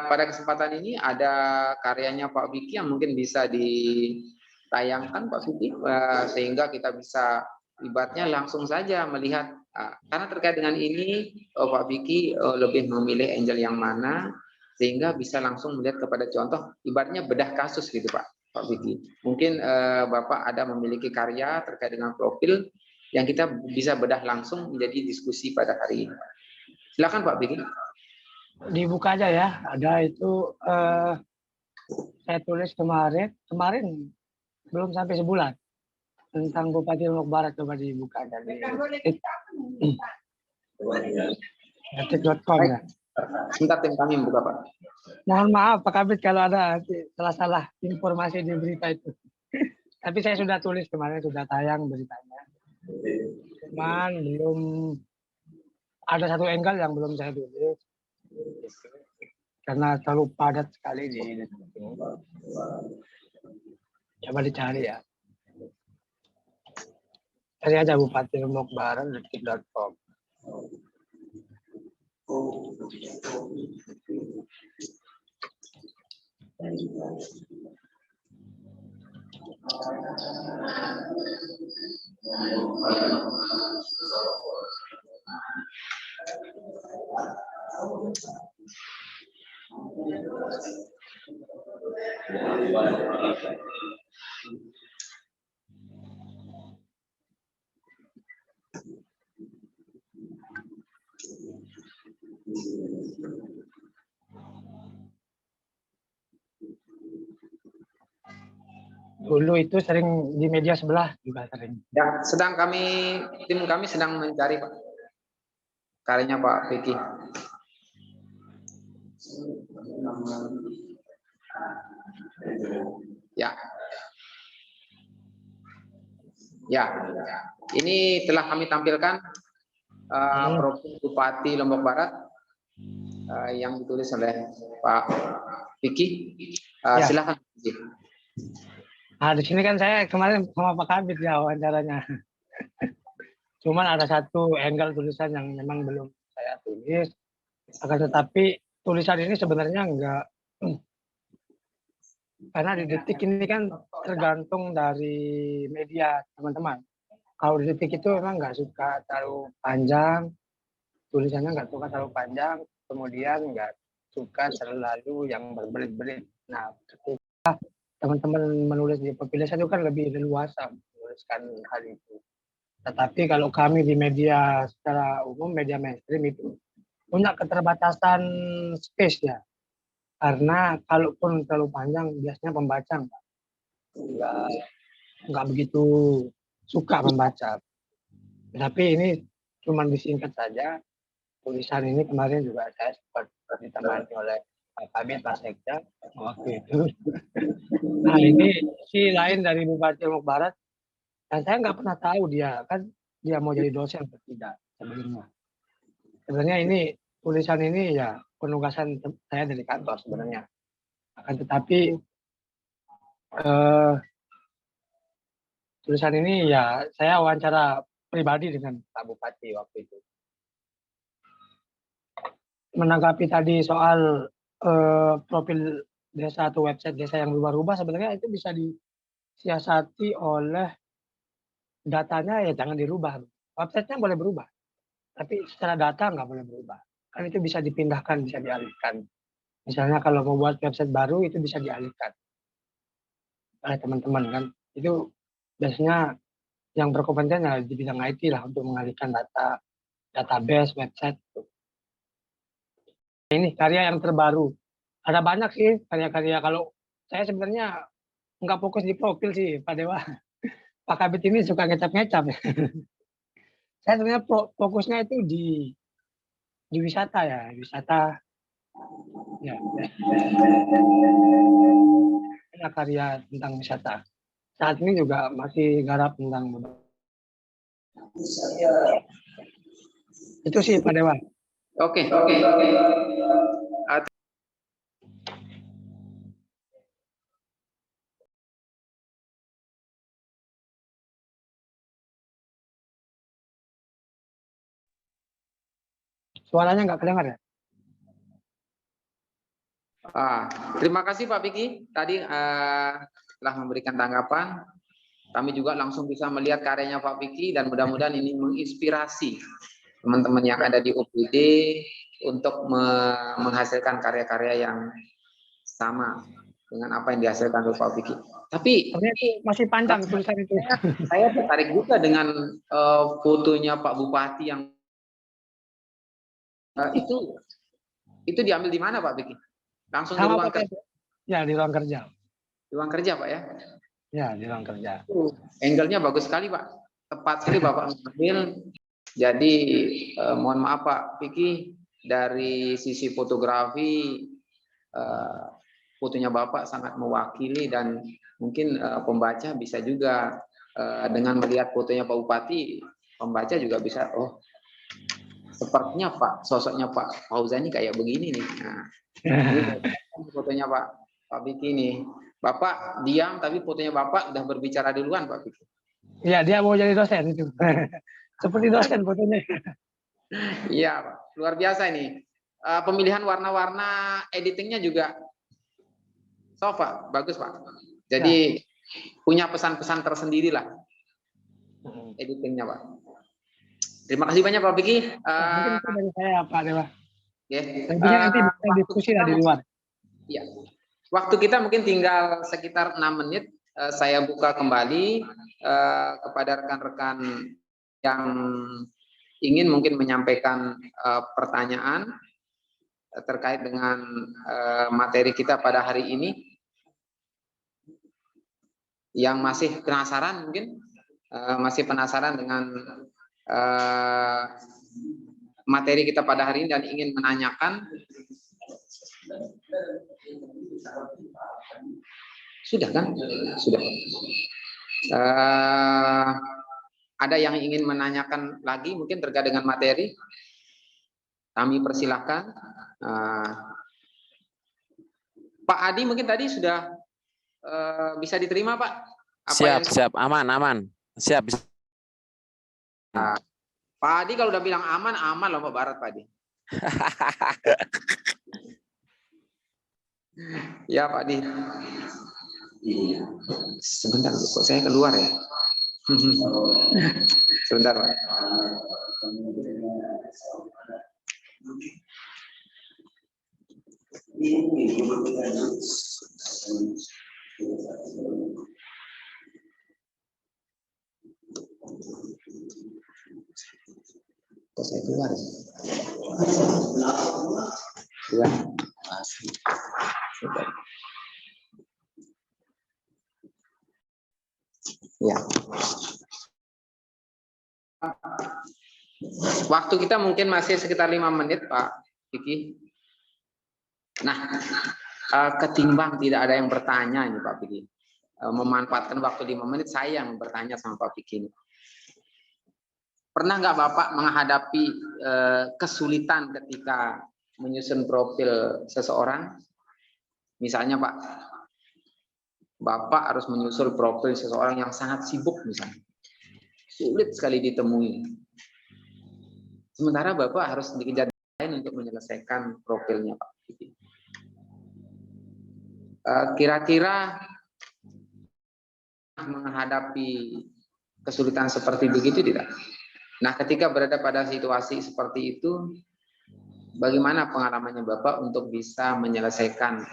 pada kesempatan ini ada karyanya Pak Vicky yang mungkin bisa ditayangkan Pak Vicky, sehingga kita bisa ibaratnya langsung saja melihat, karena terkait dengan ini Pak Vicky lebih memilih angel yang mana, sehingga bisa langsung melihat kepada contoh, ibaratnya bedah kasus gitu Pak Vicky. Mungkin Bapak ada memiliki karya terkait dengan profil yang kita bisa bedah langsung menjadi diskusi pada hari ini. Silakan Pak Vicky. Dibuka aja ya, ada itu saya tulis kemarin belum sampai sebulan tentang Bupati Lombok Barat, coba dibuka dari detik.com ya. Sebentar tim kami membuka Pak. Mohon maaf Pak Kabit kalau ada salah-salah informasi di berita itu. Tapi saya sudah tulis kemarin, sudah tayang beritanya. Cuman belum ada satu angle yang belum saya tulis. Karena terlalu padat sekali di coba dicari ya. Cari aja Bupati Lombok Barat detik.com. Dulu itu sering di media sebelah juga sering. Ya, tim kami sedang mencari Pak karyanya Pak Vicky. Ya. Ya. Ini telah kami tampilkan profil Bupati Lombok Barat yang ditulis oleh Pak Vicky. Ya. Silakan. Nah, di sini kan saya kemarin sama Pak Kabit ya wawancaranya. Cuman ada satu angle tulisan yang memang belum saya tulis. Akan tetapi tulisan ini sebenarnya enggak, karena di Detik ini kan tergantung dari media teman-teman. Kalau di Detik itu memang nggak suka terlalu panjang, tulisannya nggak suka terlalu panjang, kemudian nggak suka terlalu yang berbelit-belit. Nah, ketika teman-teman menulis di populasi itu kan lebih leluasa menuliskan hal itu. Tetapi kalau kami di media secara umum, media mainstream itu punya keterbatasan space ya. Karena kalaupun terlalu panjang, biasanya pembaca nggak begitu suka membaca. Tapi ini cuma disingkat saja. Tulisan ini kemarin juga saya sempat ditemani oleh Pak Kabit, Pak Sekda waktu itu. Nah ini si lain dari Bupati Lombok Barat, dan saya nggak pernah tahu dia mau jadi dosen atau tidak sebelumnya. Sebenarnya ini tulisan ini ya penugasan saya dari kantor sebenarnya. Akan tetapi tulisan ini ya saya wawancara pribadi dengan Pak Bupati waktu itu. Menanggapi tadi soal profil desa atau website desa yang berubah-ubah, sebenarnya itu bisa disiasati oleh datanya ya jangan dirubah. Websitenya boleh berubah, tapi secara data nggak boleh berubah. Kan itu bisa dipindahkan, bisa dialihkan. Misalnya kalau mau buat website baru itu bisa dialihkan oleh teman-teman kan. Itu biasanya yang berkompeten di bidang IT lah untuk mengalihkan data, database, website. Ini karya yang terbaru. Ada banyak sih karya-karya. Kalau saya sebenarnya nggak fokus di profil sih Pak Dewa. Pak Kabit ini suka ngecap-ngecap. Saya sebenarnya fokusnya itu di wisata ya, wisata. Ya, ada karya tentang wisata. Saat ini juga masih garap tentang itu sih Pak Dewa. Oke. Suaranya nggak kedengar ya? Terima kasih Pak Piki. Tadi telah memberikan tanggapan. Kami juga langsung bisa melihat karyanya Pak Piki dan mudah-mudahan ini menginspirasi teman-teman yang ada di UPD untuk menghasilkan karya-karya yang sama dengan apa yang dihasilkan oleh Pak Piki. Tapi itu masih panjang tulisan itu. Saya tertarik juga dengan fotonya Pak Bupati yang itu diambil di mana Pak Piki? Langsung di ruang kerja? Ya, di ruang kerja. Di ruang kerja Pak ya? Ya, di ruang kerja. Angle-nya bagus sekali Pak. Tepat sekali Bapak mengambil. Jadi mohon maaf Pak Piki, dari sisi fotografi fotonya Bapak sangat mewakili dan mungkin pembaca bisa juga dengan melihat fotonya Pak Bupati, pembaca juga bisa, oh sepertinya Pak, sosoknya Pak Fauzani kayak begini nih. Nah, ini fotonya Pak Piki nih. Bapak diam tapi fotonya Bapak udah berbicara duluan Pak Piki. Iya, dia mau jadi dosen itu. Seperti dosen fotonya. Iya Pak, luar biasa ini. Pemilihan warna-warna editingnya juga so Pak, bagus Pak. Jadi punya pesan-pesan tersendiri lah editingnya Pak. Terima kasih banyak Pak Piki. Mungkin itu dari saya Pak Dewa. Nantinya nanti bisa diskusi lah di luar. Iya. Waktu kita mungkin tinggal sekitar 6 menit. Saya buka kembali kepada rekan-rekan yang ingin mungkin menyampaikan pertanyaan terkait dengan materi kita pada hari ini. Yang masih penasaran mungkin masih penasaran dengan materi kita pada hari ini dan ingin menanyakan. Sudah kan? Sudah. Ada yang ingin menanyakan lagi mungkin terkait dengan materi? Kami persilahkan. Pak Adi mungkin tadi sudah bisa diterima Pak? Siap, aman. Siap. Pak Adi kalau udah bilang aman loh Pak Barat Pak Adi. Ya Pak Adi. Sebentar kok saya keluar ya. Sebentar Pak. Kok saya keluar ya? Keluar. Ya. Waktu kita mungkin masih sekitar 5 menit Pak Piki. Nah, ketimbang tidak ada yang bertanya ini Pak Piki. Memanfaatkan waktu 5 menit saya yang bertanya sama Pak Piki ini. Pernah nggak Bapak menghadapi kesulitan ketika menyusun profil seseorang? Misalnya Pak, Bapak harus menyusun profil seseorang yang sangat sibuk misalnya. Sulit sekali ditemui. Sementara Bapak harus dikejar lain untuk menyelesaikan profilnya Pak. Kira-kira menghadapi kesulitan seperti begitu tidak? Nah, ketika berada pada situasi seperti itu, bagaimana pengalamannya Bapak untuk bisa menyelesaikan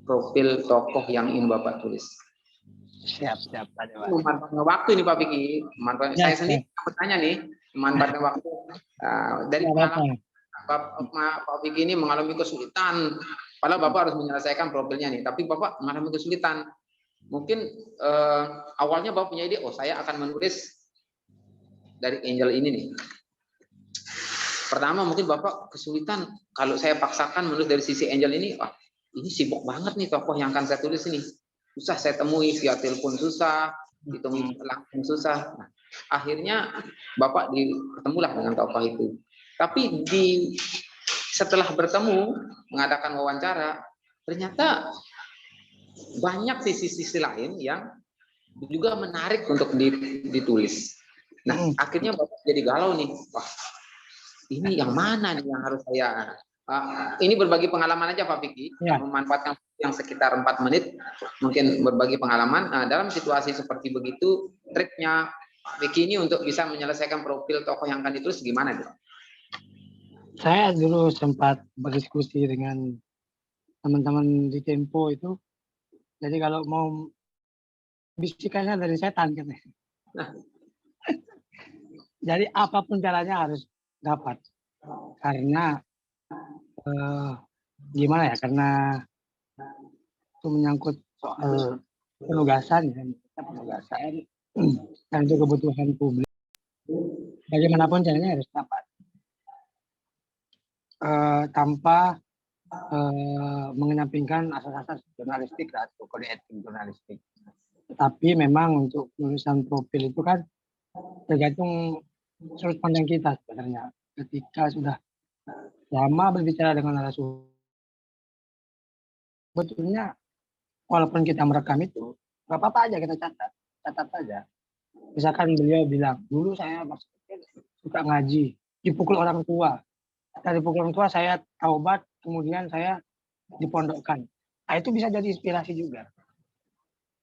profil tokoh yang ingin Bapak tulis? Siap Pak Dewa. Memanfaatkan waktu ini Pak Piki. Saya sendiri bertanya nih, memanfaatkan waktu dari pengalaman Pak Piki ini mengalami kesulitan. Padahal Bapak harus menyelesaikan profilnya nih, tapi Bapak mengalami kesulitan. Mungkin awalnya Bapak punya ide, oh saya akan menulis dari Angel ini nih. Pertama mungkin Bapak kesulitan kalau saya paksakan menulis dari sisi Angel ini, wah ini sibuk banget nih tokoh yang akan saya tulis ini. Susah saya temui, via telepon susah, ditemui langsung susah. Nah, akhirnya Bapak ketemulah dengan tokoh itu. Tapi setelah bertemu, mengadakan wawancara, ternyata banyak sisi-sisi lain yang juga menarik untuk ditulis. Nah, akhirnya Bapak jadi galau nih. Wah, ini yang mana nih yang harus saya ini berbagi pengalaman aja Pak Vicky, Ya. memanfaatkan yang sekitar 4 menit mungkin berbagi pengalaman. Dalam situasi seperti begitu, triknya Pak Vicky ini untuk bisa menyelesaikan profil tokoh yang akan ditulis gimana tuh? Saya dulu sempat berdiskusi dengan teman-teman di Tempo itu. Jadi kalau mau bisikannya dari setan katanya. Jadi apapun caranya harus dapat. Karena gimana ya? Karena itu menyangkut soal penugasan dan itu kebutuhan publik. Bagaimanapun caranya harus dapat. Tanpa mengenampingkan asas-asas jurnalistik atau kode etik jurnalistik. Tapi memang untuk penulisan profil itu kan tergantung sudut pandang kita sebenarnya. Ketika sudah lama berbicara dengan narasumber, sebetulnya walaupun kita merekam itu, nggak apa-apa aja kita catat aja. Misalkan beliau bilang, dulu saya masih kecil suka ngaji, dipukul orang tua. Dari pukul orang tua saya taubat, kemudian saya dipondokkan. Nah, itu bisa jadi inspirasi juga.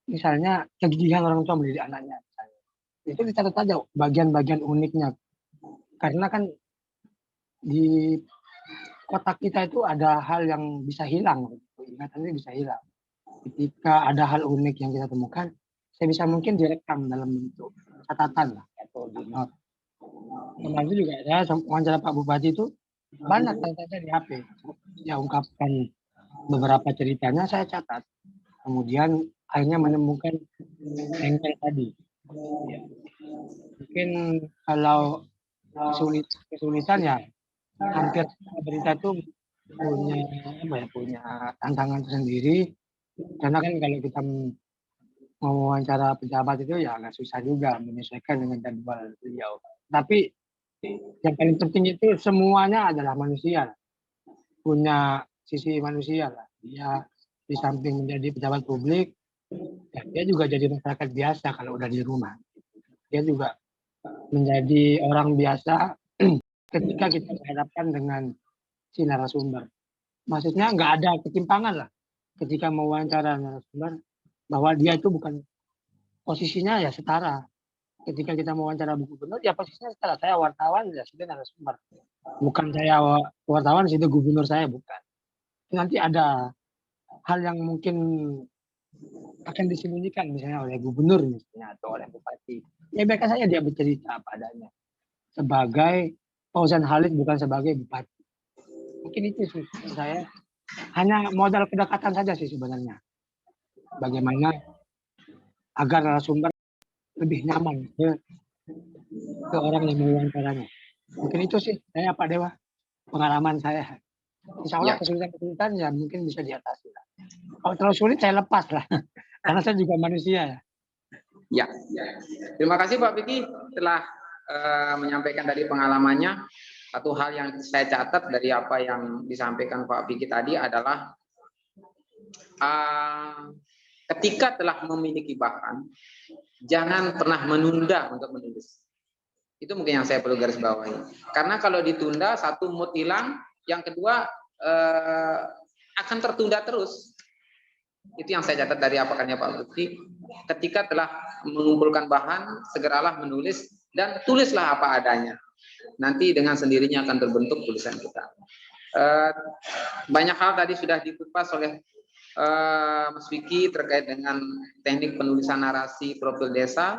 Misalnya kegigihan orang tua mendidik anaknya. Misalnya. Itu dicatat aja bagian-bagian uniknya. Karena kan di kotak kita itu ada hal yang bisa hilang. Ingatannya bisa hilang. Ketika ada hal unik yang kita temukan, saya bisa mungkin direkam dalam bentuk catatan lah, atau di note. Kemarin juga saya wawancara Pak Bupati itu banyak catatan di HP. Dia ungkapkan beberapa ceritanya, saya catat. Kemudian akhirnya menemukan engkel tadi. Ya. Mungkin kalau kesulitan ya hampir berita itu punya tantangan tersendiri. Karena kan kalau kita mau wawancara pejabat itu ya agak susah juga menyesuaikan dengan jadwal beliau. Tapi yang paling penting itu semuanya adalah manusia, punya sisi manusia lah. Dia di samping menjadi pejabat publik, ya dia juga jadi masyarakat biasa kalau udah di rumah. Dia juga menjadi orang biasa ketika kita berhadapan dengan si narasumber. Maksudnya nggak ada ketimpangan lah ketika mau wawancara narasumber, bahwa dia itu bukan posisinya ya setara. Ketika kita mau wawancara Bu Gubernur, ya posisinya setara. Saya wartawan, ya sudah narasumber. Bukan saya wartawan, sudah gubernur saya, bukan. Nanti ada hal yang mungkin akan disembunyikan misalnya oleh gubernur misalnya atau oleh bupati. Ya biarkan saja dia bercerita apa adanya. Sebagai Fauzan Khalid, bukan sebagai bupati. Mungkin itu sih saya. Hanya modal kedekatan saja sih sebenarnya. Bagaimana agar narasumber lebih nyaman ke orang yang mewawancaranya. Mungkin itu sih saya Pak Dewa, pengalaman saya. Insya Allah kesulitan-kesulitan ya mungkin bisa diatasi lah. Kalau terlalu sulit saya lepas lah, karena saya juga manusia ya. Ya, terima kasih Pak Vicky telah menyampaikan dari pengalamannya. Satu hal yang saya catat dari apa yang disampaikan Pak Vicky tadi adalah ketika telah memiliki bahan, jangan pernah menunda untuk menulis. Itu mungkin yang saya perlu garis bawahi. Karena kalau ditunda, satu mood hilang, yang kedua akan tertunda terus. Itu yang saya catat dari apa katanya Pak Vicky. Ketika telah mengumpulkan bahan, segeralah menulis dan tulislah apa adanya. Nanti dengan sendirinya akan terbentuk tulisan kita. Banyak hal tadi sudah dikupas oleh Mas Vicky terkait dengan teknik penulisan narasi profil desa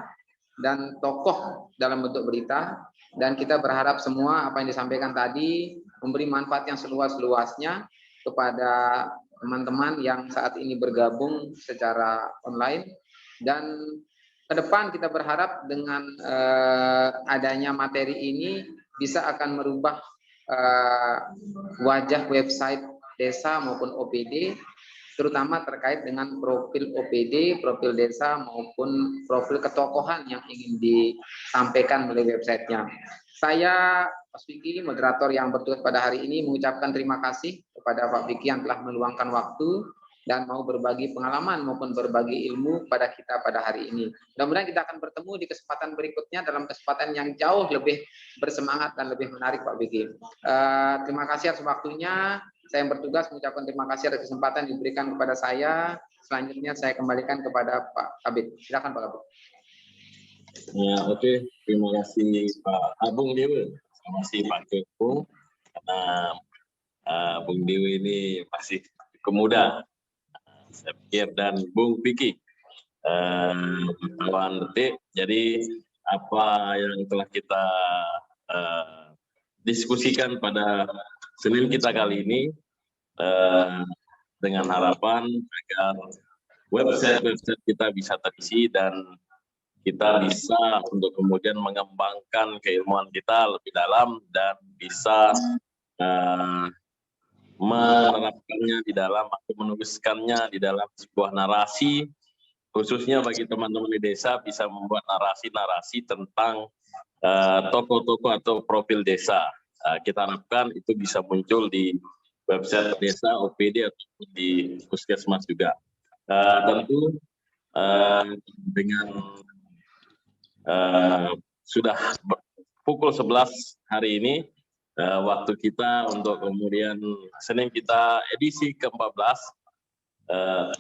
dan tokoh dalam bentuk berita, dan kita berharap semua apa yang disampaikan tadi memberi manfaat yang seluas-luasnya kepada teman-teman yang saat ini bergabung secara online, dan ke depan kita berharap dengan adanya materi ini bisa akan merubah wajah website desa maupun OPD, terutama terkait dengan profil OPD, profil desa maupun profil ketokohan yang ingin disampaikan melalui websitenya. Saya, Mas Vicky, moderator yang bertugas pada hari ini, mengucapkan terima kasih kepada Pak Vicky yang telah meluangkan waktu dan mau berbagi pengalaman maupun berbagi ilmu pada kita pada hari ini. Mudah-mudahan kita akan bertemu di kesempatan berikutnya dalam kesempatan yang jauh lebih bersemangat dan lebih menarik, Pak Vicky. Terima kasih atas waktunya. Saya yang bertugas mengucapkan terima kasih atas kesempatan diberikan kepada saya. Selanjutnya saya kembalikan kepada Pak Kabid. Silakan Pak Kabid. Ya, oke. Terima kasih Pak Bung Dewa. Terima kasih Pak Joko. Karena Bung Dewa ini masih kemuda, saya pikir, dan Bung Vicky kawan detik. Jadi apa yang telah kita diskusikan pada Senin kita kali ini, dengan harapan agar website kita bisa terisi dan kita bisa untuk kemudian mengembangkan keilmuan kita lebih dalam dan bisa menerapkannya di dalam atau menuliskannya di dalam sebuah narasi, khususnya bagi teman-teman di desa bisa membuat narasi-narasi tentang tokoh-tokoh atau profil desa. Kita harapkan itu bisa muncul di website desa, OPD, atau di puskesmas juga. Tentu dengan sudah pukul 11 hari ini, waktu kita untuk kemudian Senin kita edisi ke-14,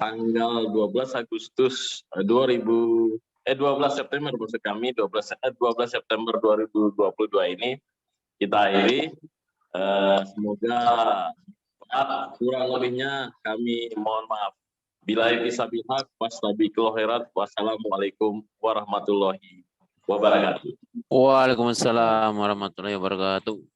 tanggal 12 Agustus 12 September maksud kami, 12 September 2022 ini kita akhiri. Semoga kurang lebihnya kami mohon maaf. Billahi taufiq wastabiqul khairat. Wassalamualaikum warahmatullahi wabarakatuh. Waalaikumsalam warahmatullahi wabarakatuh.